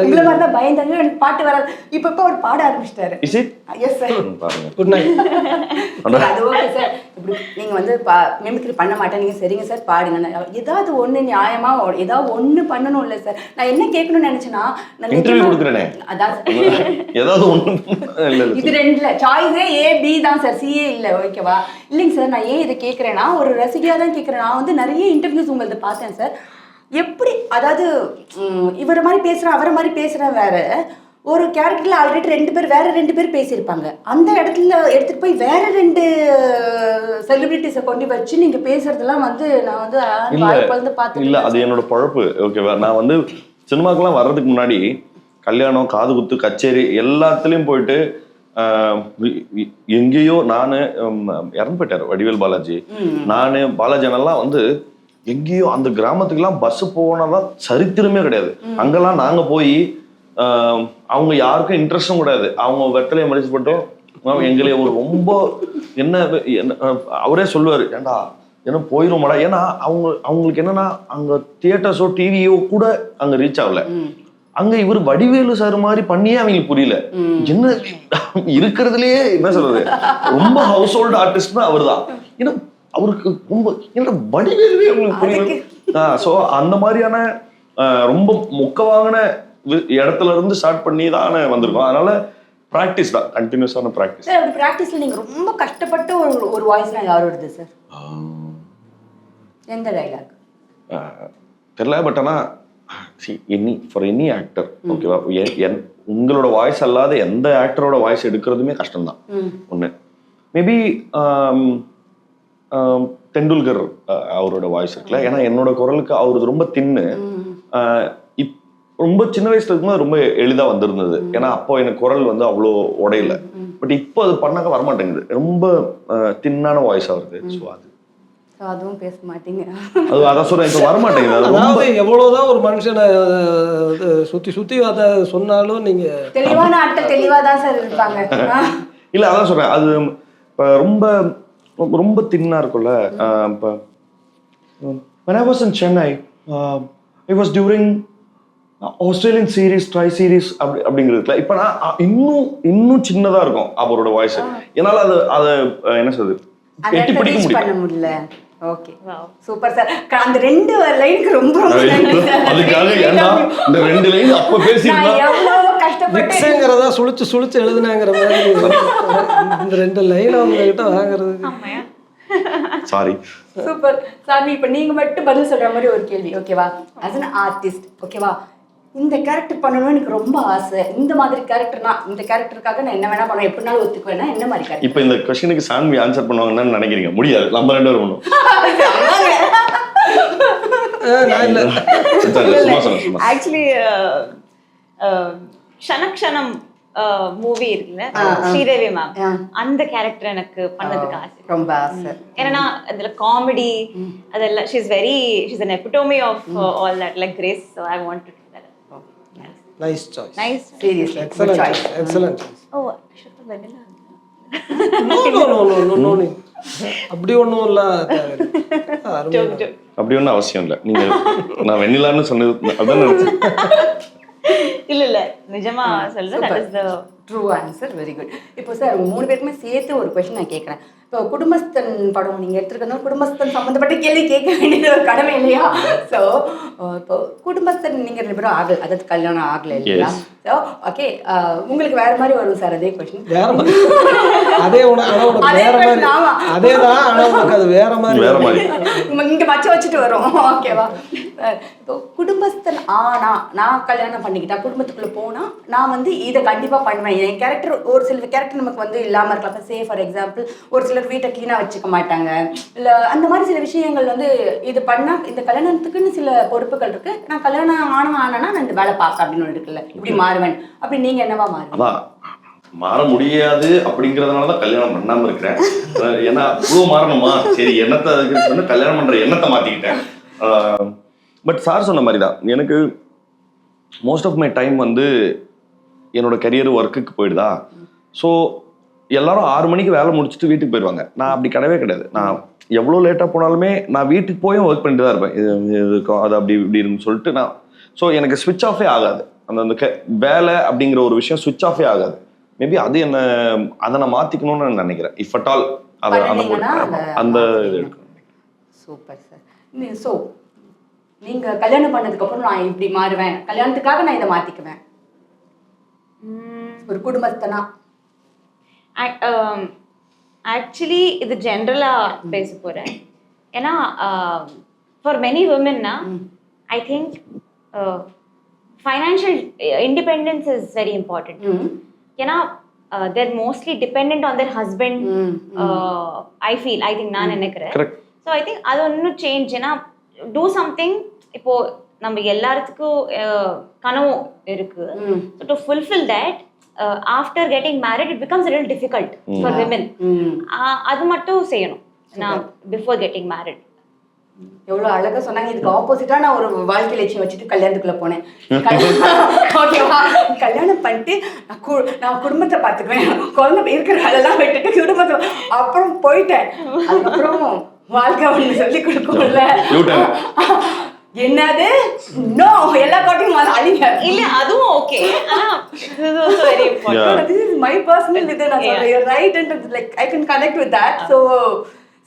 உங்களை மாதிரி தான் பயந்தாங்க, எனக்கு பாட்டு வராது. இப்ப அவர் பாட ஆரம்பிச்சிட்டாரு. Yes sir. Good night. அது ஓகே சார். இப்படி நீங்க வந்து மிமிக்ரி பண்ண மாட்டேன் நீங்க சரிங்க சார் பாடுங்க. ஏதாவது ஒண்ணு நியாயமா ஏதாவது ஒண்ணு பண்ணணும் இல்ல சார். நான் என்ன கேட்கணும்னு நினைச்சேன்னா அதான் இது 2ல சாய்ஸே A B தான் சார், C இல்ல. ஓகேவா? இல்லைங்க சார், நான் ஏன் இதை கேட்கறேன்னா ஒரு ரசிகையா தான் கேட்கறேன். நான் வந்து நிறைய இன்டர்வியூஸ் உங்களது பார்த்தேன் சார். எப்படி அதாவது இவரை மாதிரி பேசுறேன் அவரை மாதிரி பேசுறேன் வேற ஒரு கேரக்டர்ல ஆல்ரெடி 2 பேர் வேற 2 பேர் பேசியிருப்பாங்க. அந்த இடத்துல எடுத்துட்டு போய் வேற 2 செலிபிரிட்டிஸை கொண்டு வச்சு நீங்க பேசுறதெல்லாம் வந்து நான் வந்து பார்த்தேன். இல்ல அது என்னோட பழப்பு. ஓகேவா? நான் வந்து சினிமாக்கெல்லாம் வர்றதுக்கு முன்னாடி கல்யாணம், காது குத்து, கச்சேரி எல்லாத்துலயும் போயிட்டு எங்கேயோ நானு இறந்து போயிட்டாரு வடிவேல் பாலாஜி. நானு பாலாஜனெல்லாம் வந்து எங்கேயோ அந்த கிராமத்துக்குலாம் பஸ் போனதா சரித்திரமே கிடையாது. அங்கெல்லாம் நாங்க போய் அவங்க யாருக்கும் இன்ட்ரெஸ்டும் கிடையாது. அவங்க வெத்தலையை மடிச்சு போட்டோம் எங்களே ஒரு ரொம்ப என்ன அவரே சொல்லுவாரு, ஏண்டா என்ன போயிருமாடா. ஏன்னா அவங்களுக்கு என்னன்னா அங்க தியேட்டர்ஸோ டிவியோ கூட அங்க ரீச் ஆகல. அங்க இவர் வடிவேலு சார் மாதிரி பண்ணியே அவங்களுக்கு புரியல. என்ன இருக்கிறதுலயே என்ன சொல்றது ரொம்ப ஹவுஸ் ஹோல்டு ஆர்டிஸ்ட்னா அவர் தான். ஏன்னா அவருக்கு ரொம்ப என்ன வடிவேலுவே அவங்களுக்கு புரியல. ஸோ அந்த மாதிரியான ரொம்ப மொக்க வாங்கின இடத்துல இருந்து ஸ்டார்ட் பண்ணி தான் வந்திருக்கோம். அதனால பிராக்டிஸ் தான், கண்டினியூஸான பிராக்டிஸ். சார் பிராக்டிஸ்ல நீங்க ரொம்ப கஷ்டப்பட்ட ஒரு வாய்ஸ்னா யாரோடது சார்? எந்த டைலாக்? தெரியல. பட் ஆனால் ஃபார் எனி ஆக்டர் ஓகேவா, உங்களோட வாய்ஸ் அல்லாத எந்த ஆக்டரோட வாய்ஸ் எடுக்கிறதுமே கஷ்டம்தான். ஒன்று மேபி தெண்டுல்கர் அவரோட வாய்ஸ் இருக்குல்ல, ஏன்னா என்னோட குரலுக்கு அவரது ரொம்ப தின்னு, ரொம்ப சின்ன வயசுல இருக்கும்போது ரொம்ப எளிதா வந்திருந்தது. ஏன்னா அப்போ எனக்கு குரல் வந்து அவ்வளோ உடையில. பட் இப்போ அது பண்ணாக்க வரமாட்டேங்குது, ரொம்ப தின்னான வாய்ஸ் வருது. ஸோ அதுவும் பேச மாட்டீங்க. அது அதான் சொல்றேன், இப்போ வரமாட்டேங்குது. அதாவது எவ்வளவுதான் ஒரு மனுஷனை சுத்தி அதை சொன்னாலும் நீங்க தெளிவான ஆட்கள் தெளிவா தான் சார் இருப்பாங்க. இல்ல அதான் சொல்றேன், அது இப்போ ரொம்ப ரொம்ப தின்னா இருக்கும்ல. இப்போ when I was in Chennai, it was during Australian series try series அப்படிங்கிறதுல இப்போ நான் இன்னும் சின்னதா இருக்கும் அவரோட வாய்ஸ். என்னால அதை என்ன சொல்றது எட்டி பிடிக்க முடியல. Okay, super sir. அந்த 2 லைனுக்கு ரொம்ப நன்றி சார். அதுக்காக ஏன்னா இந்த 2 லைன் அப்ப பேசினா எவ்வளவு கஷ்டப்பட்டு மிக்ஸ்ங்கறத சுளுச்சு எழுதுனாங்கற மாதிரி இந்த 2 லைன் அவங்க கிட்ட வாங்குறதுக்கு. ஆமாயா, சாரி. சூப்பர் சாமி. இப்போ நீங்க மட்டும் பதில் சொல்ற மாதிரி ஒரு கேள்வி, ஓகேவா? as an artist, ஓகேவா, இந்த கேரக்டர் பண்ணணும்னு எனக்கு ரொம்ப ஆசை, இந்த மாதிரி கேரக்டர்னா இந்த கேரக்டருக்காக நான் என்ன வேணா பண்ணுவேன், எப்படினாலும் ஒத்துக்குவேன்னா என்ன மாதிரி கேரக்டர்? இப்போ இந்த क्वेश्चनக்கு சான்வி ஆன்சர் பண்ணுவாங்கன்னு நினைக்கிறீங்க? முடியாது, நம்ம 2 பேரும் பண்ணுவோம். நான் இல்ல ஆக்சுவலி க்ஷணக்ஷணம் மூவி இருக்குல்ல ஸ்ரீதேவி மேம், அந்த கேரக்டர் எனக்கு பண்ணதுக்கு ஆசை, ரொம்ப ஆசை. ஏன்னா அதுல காமெடி அதெல்லாம் she's an epitome of all that, like Grace, so I want to do that. nice choice. Nice. Seriously, excellent choice. Excellent choice. Oh, I should have vanilla. No. அப்படி ஒண்ணும் இல்ல. அப்படி ஒன்றும் அவசியம் இல்லை. நீங்க நான் வெண்ணிலான்னு சொன்னது அதான் நினைச்சேன். இல்ல நிஜமா சொல்றேன், that is the true answer. very good. இப்போ சார் 3 பேருக்குமே சேர்த்து ஒரு क्वेश्चन நான் கேட்கறேன். இப்போ குடும்பஸ்தன் படம் நீங்க எடுத்துக்கிறதுனால குடும்பஸ்தன் சம்பந்தப்பட்ட கேள்வி கேட்க வேண்டியது ஒரு கடமை இல்லையா? ஸோ இப்போ குடும்பஸ்தன் நீங்க 2 பேரும் ஆகல, அதாவது கல்யாணம் ஆகல இல்லையா? ஸோ ஓகே, உங்களுக்கு வேற மாதிரி வரும் சார் அதே கொஸ்டின். வேற மாதிரி அதே உனக்கு வேற மாதிரி அதேதான், ஆனா உனக்கு அது வேற மாதிரி இங்க மச்ச வச்சுட்டு வரும். ஓகேவா? இப்போ குடும்பஸ்தன் ஆனா நான் கல்யாணம் பண்ணிக்கிட்டா குடும்பத்துக்குள்ள போனா நான் வந்து இதை கண்டிப்பா பண்ணுவேன். என் கேரக்டர் ஒரு சில கேரக்டர் நமக்கு வந்து இல்லாம இருக்கலாம். சே ஃபார் எக்ஸாம்பிள் ஒரு சிலர் வீட்டை கிளீனா வச்சுக்க மாட்டாங்க, இல்ல அந்த மாதிரி சில விஷயங்கள் வந்து இது பண்ணா இந்த கல்யாணத்துக்குன்னு சில பொறுப்புகள் இருக்கு, நான் கல்யாணம் ஆனா நான் இந்த வேலை பார்க்க அப்படின்னு இருக்குல்ல, இப்படி மாறுவேன். அப்படி நீங்க என்னவா மாறுவீங்க? மாற முடியாது அப்படிங்கறதுனாலதான் கல்யாணம் பண்ணாம இருக்கிறேன். ஏன்னா இவ்வளவு மாறணுமா, சரி எண்ணத்தை அதுக்கு சொன்ன கல்யாணம் பண்ற எண்ணத்தை மாத்திக்கிட்டேன். பட் சார் சொன்ன மாதிரி தான் எனக்கு மோஸ்ட் ஆஃப் மை டைம் வந்து என்னோட கரியர் ஒர்க்குக்கு போயிடுதா. ஸோ எல்லாரும் 6 மணிக்கு வேலை முடிச்சுட்டு வீட்டுக்கு போயிடுவாங்க. நான் அப்படி கிடையவே கிடையாது. நான் எவ்வளோ லேட்டாக போனாலுமே நான் வீட்டுக்கு போயும் ஒர்க் பண்ணிட்டு தான் இருப்பேன். இது அது அப்படி இப்படின்னு சொல்லிட்டு நான் ஸோ எனக்கு ஸ்விட்ச் ஆஃபே ஆகாது. அந்த வேலை அப்படிங்கிற ஒரு விஷயம் ஸ்விட்ச் ஆஃபே ஆகாது. மேபி அது என்ன அதை நான் மாற்றிக்கணும்னு நான் நினைக்கிறேன். இஃப் அட் ஆல் அதை அந்த இது எடுக்கணும். Super sir. ஸோ நீங்க கல்யாணம் பண்ணதுக்கு அப்புறம் நான் இப்படி மாறுவேன், கல்யாணத்துக்காக நான் இதை மாத்திக்குவேன், ஒரு குடும்பஸ்தனா? ஆக்சுவலி இது ஜென்ரலா பேச போறேன். ஏன்னா ஃபார் மெனி விமென்னா I think financial independence is very important. ஏன்னா they're mostly dependent on their husband. I think நான் நினைக்கிறேன். ஸோ ஐ திங்க் அது ஒன்றும் சேஞ்ச். ஏன்னா டூ சம்திங். இப்போ நம்ம எல்லாத்துக்கும் கனவு இருக்கு. To fulfil that after getting married it becomes real difficult for women. அது மட்டும் செய்யணும் நான் பிஃபோர் கெட்டிங் மேரிட். எவ்வளவு அழகா சொன்னாங்க. இதுக்கு ஆப்போசிட்டா நான் ஒரு வாழ்க்கை லட்சியம் வச்சுட்டு கல்யாணத்துக்குள்ள போனேன். ஓகேவா? கல்யாணம் பண்ணிட்டு நான் குடும்பத்தை பார்த்துக்குவேன், குழந்தை இருக்கிற வேலைலாம் விட்டுட்டு குடும்பத்தை அப்புறம் போயிட்டேன். அதுக்கப்புறம் வாழ்க்கை ஒண்ணு சொல்லி கொடுக்கும்ல, என்னது நோ எல்லா கோட்டையும் அழிங்க இல்ல, அதுவும் ஓகே. ஆனா this is also very important. This is my personal இது நான் சொல்றேன். You're right and like I can connect with that. So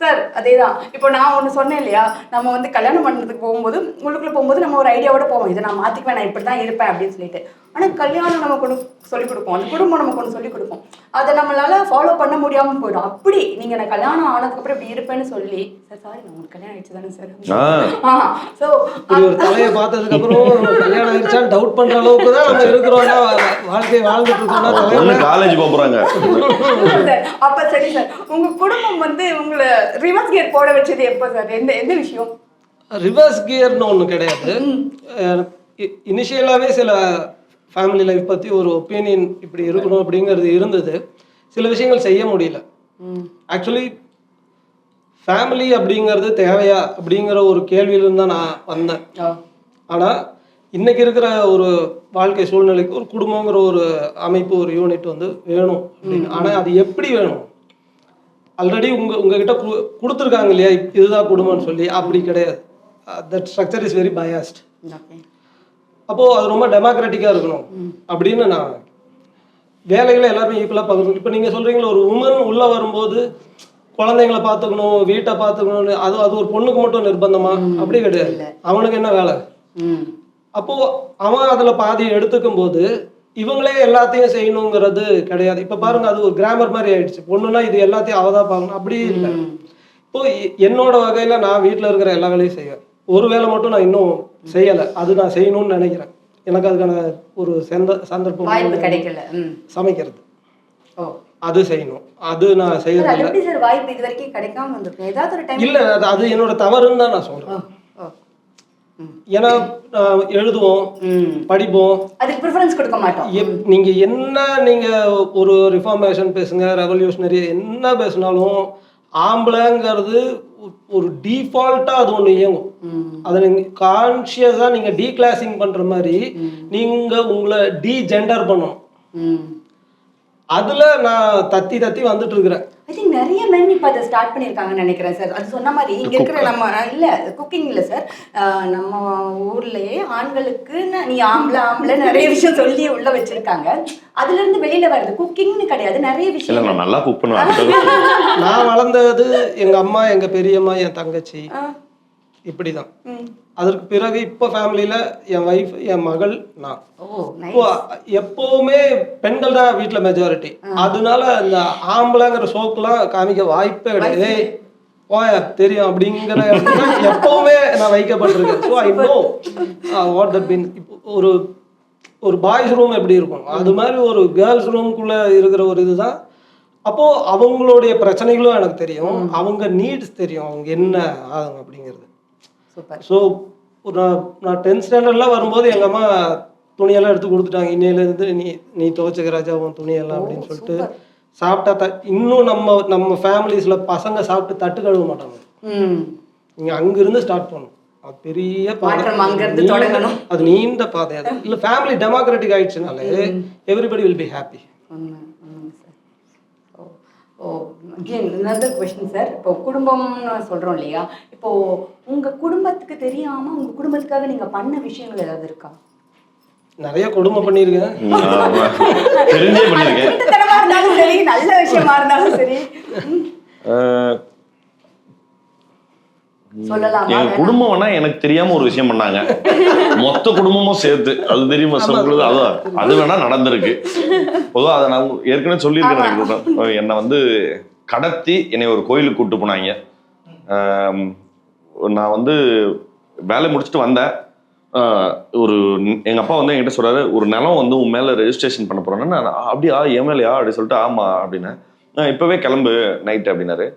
sir அதேதான். இப்போ நான் ஒன்று சொன்னேன் இல்லையா, நம்ம வந்து கல்யாணம் பண்ணுறதுக்கு போகும்போது உள்ளுக்குள்ளே போகும்போது நம்ம ஒரு ஐடியாவோட போவோம், இதை நான் மாற்றிக்குவேன், நான் இப்படி தான் இருப்பேன் அப்படின்னு சொல்லிட்டு. ஆனால் கல்யாணம் நமக்கு ஒன்று சொல்லிக் கொடுக்கும், அந்த குடும்பம் நமக்கு ஒன்று சொல்லிக் கொடுக்கும், அதை நம்மளால ஃபாலோ பண்ண முடியாமல் போயிடும். அப்படி நீங்கள் நான் கல்யாணம் ஆனதுக்கப்புறம் இப்படி இருப்பேன்னு சொல்லி, சார் சாரி நான் உங்களுக்கு கல்யாணம் ஆயிடுச்சு தானே சார். ஸோ இப்படி ஒரு தலையை பார்த்ததுக்கப்புறம் கல்யாணம் ஆயிடுச்சான்னு டவுட் பண்ற அளவுக்கு தான் நம்ம இருக்கிறோம்னா வாழ்க்கையை வாழ்ந்துட்டு இருக்கோம்னா காலேஜ் போறாங்க. அப்ப சரி சார், உங்க குடும்பம் வந்து உங்களை ரிவர்ஸ் கியர் போட வச்சது எப்போ சார்? எந்த விஷயம்? ரிவர்ஸ் கியர்னு ஒன்று கிடையாது. இனிஷியலாகவே சில ஃபேமிலி லைஃப் பற்றி ஒரு ஒப்பீனியன் இப்படி இருக்கணும் அப்படிங்கிறது இருந்தது. சில விஷயங்கள் செய்ய முடியல. ஆக்சுவலி ஃபேமிலி அப்படிங்கிறது தேவையா அப்படிங்கிற ஒரு கேள்வியிலிருந்து தான் நான் வந்தேன். ஆனால் இன்னைக்கு இருக்கிற ஒரு வாழ்க்கை சூழ்நிலைக்கு ஒரு குடும்பங்கிற ஒரு அமைப்பு, ஒரு யூனிட் வந்து வேணும் அப்படின்னு. ஆனால் அது எப்படி வேணும்? ஆல்ரெடி உங்ககிட்ட கொடுத்துருக்காங்க இல்லையா, இதுதான் குடும்பம்னு சொல்லி, அப்படி கிடையாது. That structure is very biased. அப்போது அது ரொம்ப டெமோக்ராட்டிக்காக இருக்கணும் அப்படின்னு நான் வேலைகளை எல்லாருமே ஈக்குவலாக பார்க்கணும். இப்போ நீங்கள் சொல்கிறீங்களா ஒரு உமன் உள்ளே வரும்போது குழந்தைங்களை பார்த்துக்கணும், வீட்டை பார்த்துக்கணும்னு, அது ஒரு பொண்ணுக்கு மட்டும் நிர்பந்தமா? அப்படி கிடையாது. அவனுக்கு என்ன வேலை? அப்போது அவன் அதில் பாதி எடுத்துக்கும் போது இவங்களே எல்லாத்தையும் செய்யணுங்கிறது கிடையாது. இப்போ பாருங்க, அது ஒரு கிராமர் மாதிரி ஆயிடுச்சு. பொண்ணுன்னா இது எல்லாத்தையும் அவ தான் பார்க்கணும், அப்படி இல்லை. இப்போ என்னோட வகையில் நான் வீட்டில் இருக்கிற எல்லா வேலையும் செய்வேன். ஒரு வேலை மட்டும் நான் இன்னும் செய்யலை, அது நான் செய்யணும்னு நினைக்கிறேன். எனக்கு அதுக்கான ஒரு சந்தர்ப்பம் கிடைக்கல. சமைக்கிறது அது செய்யணும், அது நான் செய்யறது இல்லை. அது என்னோட தவறுன்னு தான் நான் சொல்றேன். ஏன்னா எழுதுவோம், படிப்போம், அதுக்கு ப்ரிஃபரன்ஸ் கொடுக்க மாட்டோம். நீங்க என்ன ஒரு ரிஃபார்மேஷன் பேசுங்க, ரெவல்யூஷனரி என்ன பேசினாலும் ஆம்பளைங்கிறது ஒரு டிஃபால்ட்டா அது ஒன்று இயங்கும். அதை நீங்க கான்சியஸா நீங்க டீக்ளாசிங் பண்ற மாதிரி நீங்க உங்களை ஜெண்டர் பண்ணணும். அதுல நான் தத்தி வந்துட்டு இருக்கிறேன். ஐ திங்க் நிறைய மென் இப்போ அதை ஸ்டார்ட் பண்ணியிருக்காங்கன்னு நினைக்கிறேன் சார். அது சொன்ன மாதிரி இங்கே இருக்கிற நம்ம இல்லை குக்கிங் இல்லை சார், நம்ம ஊர்லேயே ஆண்களுக்கு நீ ஆம்பளை நிறைய விஷயம் சொல்லி உள்ள வச்சிருக்காங்க. அதுல இருந்து வெளியில வருது. குக்கிங்னு கிடையாது, நிறைய விஷயம். நான் நல்லா குக் பண்ணுவேன். நான் வளர்ந்தது எங்க அம்மா, எங்க பெரியம்மா, என் தங்கச்சி, இப்படிதான். அதற்கு பிறகு இப்போ ஃபேமிலியில என் வைஃப், என் மகள், நான். எப்பவுமே பெண்கள் தான் வீட்டுல மெஜாரிட்டி. அதனால இந்த ஆம்பளைங்கிற சோக்கெல்லாம் காமிக்க வாய்ப்பே கிடையாது. தெரியும் அப்படிங்கிற எப்பவுமே நான் வைக்கப்பட்டிருக்கேன். So I know what that mean. ஒரு பாய்ஸ் ரூம் எப்படி இருக்கும், அது மாதிரி ஒரு கேர்ள்ஸ் ரூம்குள்ள இருக்கிற ஒரு இதுதான். அப்போ அவங்களுடைய பிரச்சனைகளும் எனக்கு தெரியும், அவங்க நீட்ஸ் தெரியும், அவங்க என்ன ஆகுங்க அப்படிங்கிறது. ஸோ நான் 10th ஸ்டாண்டர்ட்லாம் வரும்போது எங்கள் அம்மா துணியெல்லாம் எடுத்து கொடுத்துட்டாங்க. இன்னையிலேருந்து நீ துவைச்சுக்க ராஜா உன் துணியெல்லாம் அப்படின்னு சொல்லிட்டு. சாப்பிட்டா இன்னும் நம்ம ஃபேமிலிஸில் பசங்க சாப்பிட்டு தட்டு கழுவ மாட்டாங்க. நீங்கள் அங்கிருந்து ஸ்டார்ட் பண்ணணும். அது பெரிய பாதை, அது நீண்ட பாதை. அது இல்லை, ஃபேமிலி டெமோக்ராட்டிக் ஆயிடுச்சுனாலே everybody will be happy. another question sir. இப்போ குடும்பம்னு சொல்றோம் இல்லையா, இப்போ உங்க குடும்பத்துக்கு தெரியாம உங்க குடும்பத்துக்காக நீங்க பண்ண விஷயங்கள் ஏதாவது இருக்கா? நிறைய குடும்பம் பண்ணியிருக்கேன். தெரிஞ்சே பண்ணிருக்கேன். சரி, நல்ல விஷயமா இருந்தாலும் சரி சொல்லலாம். என் குடும்பம்னா எனக்கு தெரியாம ஒரு விஷயம் பண்ணாங்க, மொத்த குடும்பமும் சேர்த்து. அது தெரியுமா சொல்றது? அது வேணா நடந்திருக்கு. பொதுவாக அதை நான் ஏற்கனவே சொல்லியிருக்கேன். என்னை வந்து கடத்தி என்னை ஒரு கோயிலுக்கு கூப்பிட்டு போனாங்க. நான் வந்து வேலை முடிச்சுட்டு வந்தேன். எங்க அப்பா வந்து என்கிட்ட சொல்றாரு, ஒரு நிலம் வந்து உன் மேல ரெஜிஸ்ட்ரேஷன் பண்ண போறேன்னா, நான் அப்படியா என் மேலையா அப்படின்னு சொல்லிட்டு, ஆமா அப்படின்னு, இப்பவே கிளம்பு நைட் அப்படின்னாரு.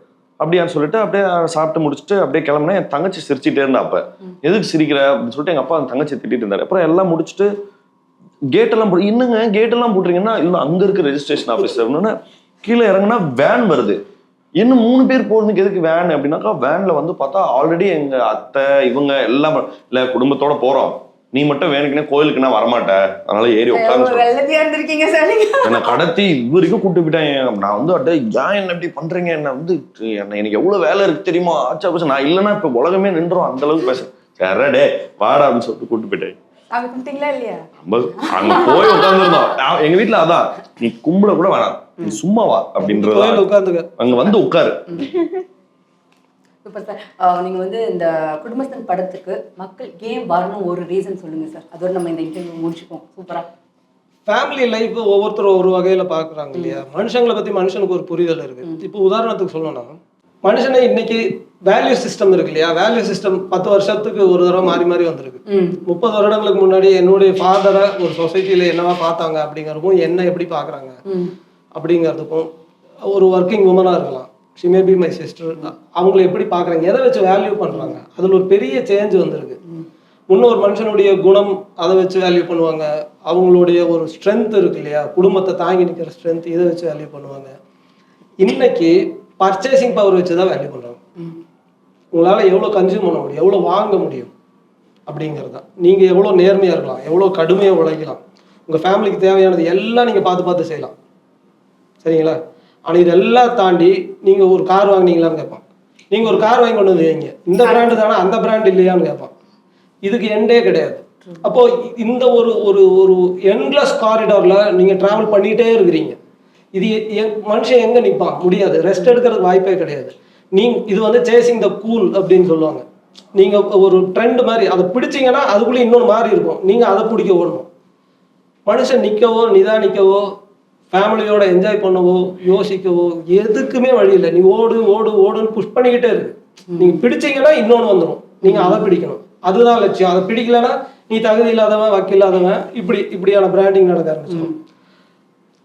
அப்படியான்னு சொல்லிட்டு அப்படியே சாப்பிட்டு முடிச்சுட்டு அப்படியே கிளம்புனா என் தங்கச்சி சிரிச்சுட்டே இருந்தா. அப்ப எதுக்கு சிரிக்கிற அப்படின்னு சொல்லிட்டு எங்க அப்பா அந்த தங்கச்சி திட்டிட்டு இருந்தாரு. அப்புறம் எல்லாம் முடிச்சுட்டு கேட்டெல்லாம் இன்னுங்க கேட்டெல்லாம் போட்டுறீங்கன்னா, இல்லை அங்க இருக்கு ரெஜிஸ்ட்ரேஷன் ஆஃபீஸ் அப்படின்னு. கீழே இறங்குனா வேன் வருது. இன்னும் 3 பேர் போறதுக்கு எதுக்கு வேன் அப்படின்னாக்கா, வேன்ல வந்து பார்த்தா ஆல்ரெடி எங்க அத்தை இவங்க எல்லாம் இல்ல குடும்பத்தோட போறோம், நீ மட்டும் வேணுக்குனே கோயிலுக்குன்னா வரமாட்ட, அதனால ஏறி உட்காந்து என்னை கடத்தி இவரைக்கும் கூப்பிட்டு போயிட்டாங்க. நான் வந்து அட்டை ஏன் என்ன இப்படி பண்றீங்க, என்ன வந்து எனக்கு எவ்வளவு வேலை இருக்கு தெரியுமா, ஆச்சா பேச நான் இல்லைன்னா இப்ப உலகமே நின்றோம் அந்த அளவுக்கு பேச. சரடே வாடா அப்படின்னு சொல்லிட்டு கூப்பிட்டு போயிட்டாங்க. அங்க போய் உட்காந்துருந்தோம். எங்க வீட்டுல அதான், நீ கும்பிட கூட வேணாம், நீ சும்மா வா அப்படின்றது. அங்க வந்து உட்காரு. Super sir. நீங்கள் வந்து இந்த குடும்பஸ்தன் படத்துக்கு மக்கள் ஏன் வரணும் ஒரு ரீசன் சொல்லுங்கள் சார். அதோட நம்ம இந்த இன்டர்வியூ முடிச்சுப்போம். சூப்பராக. ஃபேமிலி லைஃப் ஒவ்வொருத்தரும் ஒரு வகையில் பார்க்குறாங்க இல்லையா. மனுஷங்களை பற்றி மனுஷனுக்கு ஒரு புரிதல் இருக்குது. இப்போ உதாரணத்துக்கு சொல்லணும்னா மனுஷனை இன்னைக்கு வேல்யூ சிஸ்டம் இருக்கு இல்லையா. வேல்யூ சிஸ்டம் 10 வருஷத்துக்கு ஒரு தடவை மாறி மாறி வந்திருக்கு. 30 வருடங்களுக்கு முன்னாடி என்னுடைய ஃபாதரை ஒரு சொசைட்டியில் என்னவா பார்த்தாங்க அப்படிங்கிறதுக்கும் என்ன எப்படி பார்க்குறாங்க அப்படிங்கிறதுக்கும், ஒரு ஒர்க்கிங் உமனாக இருக்கலாம், she may be my sister, அவங்கள எப்படி பார்க்குறாங்க, எதை வச்சு வேல்யூ பண்ணுறாங்க, அதில் ஒரு பெரிய சேஞ்ச் வந்திருக்கு. இன்னொரு மனுஷனுடைய குணம் அதை வச்சு வேல்யூ பண்ணுவாங்க. அவங்களுடைய ஒரு ஸ்ட்ரென்த் இருக்கு இல்லையா, குடும்பத்தை தாங்கி நிற்கிற ஸ்ட்ரென்த், இதை வச்சு வேல்யூ பண்ணுவாங்க. இன்னைக்கு பர்ச்சேசிங் பவர் வச்சு தான் வேல்யூ பண்ணுறாங்க. உங்களால் எவ்வளோ கன்சியூம் பண்ண முடியும், எவ்வளோ வாங்க முடியும் அப்படிங்கிறது தான். நீங்கள் எவ்வளோ நேர்மையாக இருக்கலாம், எவ்வளோ கடுமையாக உழைக்கலாம், உங்கள் ஃபேமிலிக்கு தேவையானது எல்லாம் நீங்கள் பார்த்து பார்த்து செய்யலாம். சரிங்களா. ஆனால் இதெல்லாம் தாண்டி நீங்கள் ஒரு கார் வாங்கினீங்களான்னு கேட்பான். நீங்கள் ஒரு கார் வாங்கி கொண்டு வந்து வைங்க, இந்த பிராண்டு தானே அந்த பிராண்ட் இல்லையான்னு கேட்பான். இதுக்கு எண்டே கிடையாது. அப்போ இந்த ஒரு ஒரு ஒரு எண்ட்லெஸ் காரிடார்ல நீங்க டிராவல் பண்ணிட்டே இருக்கிறீங்க. இது மனுஷன் எங்க நிற்பான்? முடியாது. ரெஸ்ட் எடுக்கிறதுக்கு வாய்ப்பே கிடையாது. இது வந்து சேசிங் த கூல் அப்படின்னு சொல்லுவாங்க. நீங்க ஒரு ட்ரெண்ட் மாதிரி அதை பிடிச்சிங்கன்னா அதுக்குள்ளே இன்னொன்று மாறி இருக்கும், நீங்க அதை பிடிக்க ஓடணும். மனுஷன் நிற்கவோ நிதானிக்கவோ ஃபேமிலியோட என்ஜாய் பண்ணவோ யோசிக்கவோ எதுக்குமே வழி இல்லை. நீ ஓடு ஓடு ஓடுன்னு புஷ் பண்ணிக்கிட்டே இருக்கு. நீங்க பிடிச்சிங்கன்னா இன்னொன்று வந்துடும், நீங்க அதை பிடிக்கணும். அதுதான் லட்சியம். அதை பிடிக்கலன்னா நீ தகுதி இல்லாதவன், வக்கில்லாதவன், இப்படியான பிராண்டிங் நடக்க ஆரம்பிச்சிடும்.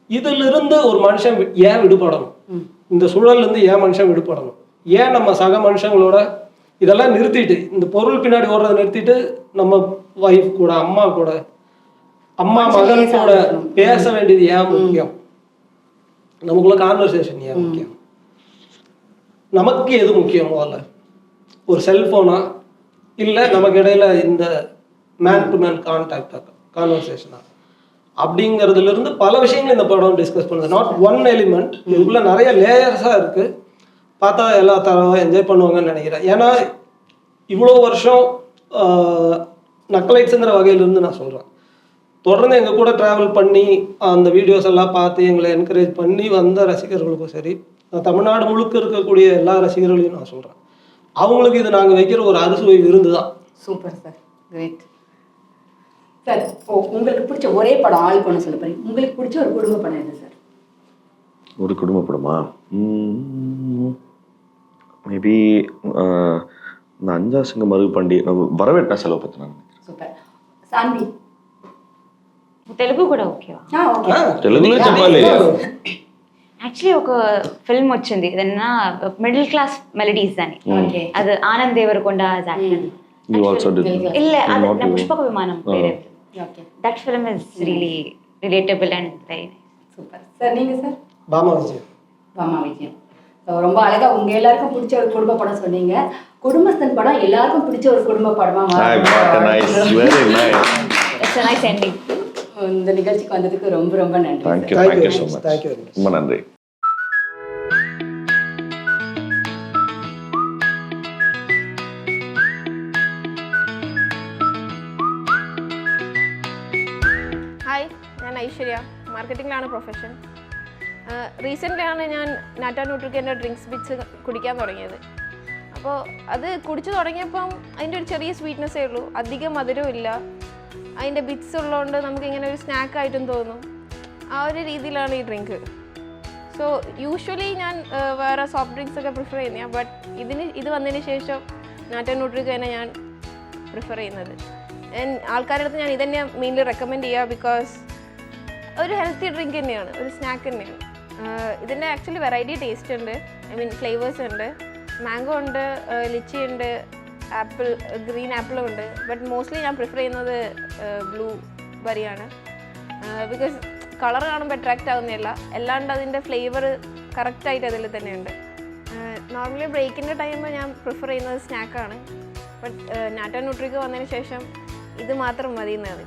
இதுல இருந்து ஒரு மனுஷன் ஏன் விடுபடணும்? இந்த சூழல்ல இருந்து ஏன் மனுஷன் விடுபடணும்? ஏன் நம்ம சக மனுஷங்களோட இதெல்லாம் நிறுத்திட்டு, இந்த பொருள் பின்னாடி ஓடுறதை நிறுத்திட்டு நம்ம வைஃப் கூட, அம்மா கூட, அம்மா மகன் கூட பேச வேண்டியது ஏன் முக்கியம்? நமக்குள்ள கான்வர்சேஷன் ஏன் முக்கியம்? நமக்கு எது முக்கியம்? முதல்ல ஒரு செல்போனா, இல்லை நமக்கு இடையில இந்த மேன் டு மேன் கான்வர்சேஷனா அப்படிங்கிறதுல இருந்து பல விஷயங்கள் இந்த படம் டிஸ்கஸ் பண்ணுது. நாட் ஒன் எலிமெண்ட், இதுக்குள்ள நிறைய லேயர்ஸா இருக்கு. பார்த்தா எல்லா தரவும் என்ஜாய் பண்ணுவாங்கன்னு நினைக்கிறேன். ஏன்னா இவ்வளோ வருஷம் நக்கலைட்ஸுங்கிற வகையிலிருந்து நான் சொல்கிறேன், தொடர்ந்து எங்கள் கூட ட்ராவல் பண்ணி அந்த வீடியோஸ் எல்லாம் பார்த்து எங்களை என்கரேஜ் பண்ணி வந்த ரசிகர்களுக்கும் சரி, தமிழ்நாடு முழுக்க இருக்கக்கூடிய எல்லா ரசிகர்களையும் நான் சொல்கிறேன், அவங்களுக்கு இது நாங்கள் வைக்கிற ஒரு அறுசுவை விருந்து தான். Super sir, great sir. உங்களுக்கு பிடிச்ச ஒரே படம் ஆள் பண்ண சொல்ல போறீங்க, உங்களுக்கு பிடிச்ச ஒரு குடும்ப படம் எது சார்? ஒரு குடும்ப படமா? மேபி இந்த அஞ்சாசிங்க மறுபண்டி வரவேற்ற செலவு பற்றி நான் நினைக்கிறேன். సూపర్. సాన్వి తెలుగు కూడా ఓకేవా? ఓకే. తెలుగులో చెప్పాలి. యాక్చువల్లీ ఒక ఫిల్మ్ వచ్చింది, ఏదన్నా మిడిల్ క్లాస్ మెలడీస్ అని. అది ఆనంద్ దేవరకొండ இல்ல, அது புஷ்பக விமானம் பேரு. Okay. That film is really relatable and very nice. Super sir. நீங்க சார்? பாமா விஜயம். பாமா விஜயம். ரொம்ப அழகா உங்க எல்லாருக்கும் பிடிச்ச ஒரு குடும்ப படம் சொன்னீங்க. குடும்பஸ்தன் படம் எல்லாருக்கும் பிடிச்ச ஒரு குடும்ப படமா இந்த நிகழ்ச்சிக்கு வந்ததுக்கு ரொம்ப ரொம்ப நன்றி. Thank you so much. ரொம்ப நன்றி. ഹായ്, ഞാൻ ഐശ്വര്യ. മാർക്കറ്റിംഗിലാണ് പ്രൊഫഷൻ. റീസെൻ്റ്ലിയാണ് ഞാൻ നാറ്റ ന്യൂട്രിക്കൻ്റെ ഡ്രിങ്ക്സ് ബിറ്റ്സ് കുടിക്കാൻ തുടങ്ങിയത്. അപ്പോൾ അത് കുടിച്ചു തുടങ്ങിയപ്പം അതിൻ്റെ ഒരു ചെറിയ സ്വീറ്റ്നെസ്സേ ഉള്ളൂ, അധികം മധുരവും ഇല്ല. അതിൻ്റെ ബിറ്റ്സ് ഉള്ളതുകൊണ്ട് നമുക്കിങ്ങനെ ഒരു സ്നാക്കായിട്ടും തോന്നും. ആ ഒരു രീതിയിലാണ് ഈ ഡ്രിങ്ക്. സോ യൂഷ്വലി ഞാൻ വേറെ സോഫ്റ്റ് ഡ്രിങ്ക്സ് ഒക്കെ പ്രിഫർ ചെയ്യുന്നതാണ്, ബട്ട് ഇത് വന്നതിന് ശേഷം നാറ്റ ന്യൂട്രിക്ക തന്നെ ഞാൻ പ്രിഫർ ചെയ്യുന്നത്. ആൾക്കാരുടെ അടുത്ത് ഞാൻ ഇതന്നെ മെയിൻലി റെക്കമെൻഡ് ചെയ്യുക, ബിക്കോസ് ഒരു ഹെൽത്തി ഡ്രിങ്ക് തന്നെയാണ്, ഒരു സ്നാക്ക് തന്നെയാണ്. ഇതിൻ്റെ ആക്ച്വലി വെറൈറ്റി ടേസ്റ്റ് ഉണ്ട്, ഐ മീൻ ഫ്ലേവേഴ്സ് ഉണ്ട്. മാംഗോ ഉണ്ട്, ലിച്ചി ഉണ്ട്, ആപ്പിൾ, ഗ്രീൻ ആപ്പിളും ഉണ്ട്. ബട്ട് മോസ്റ്റ്ലി ഞാൻ പ്രിഫർ ചെയ്യുന്നത് ബ്ലൂ ബെറിയാണ്, ബിക്കോസ് കളർ കാണുമ്പോൾ അട്രാക്റ്റ് ആവുന്നില്ല, അല്ലാണ്ട് അതിൻ്റെ ഫ്ലേവർ കറക്റ്റായിട്ട് അതിൽ തന്നെയുണ്ട്. നോർമലി ബ്രേക്കിൻ്റെ ടൈം ഞാൻ പ്രിഫർ ചെയ്യുന്നത് സ്നാക്കാണ്, ബട്ട് നാറ്റ ന്യൂട്രിക്ക് വന്നതിന് ശേഷം ഇത് മാത്രം മതി എന്നാണ്.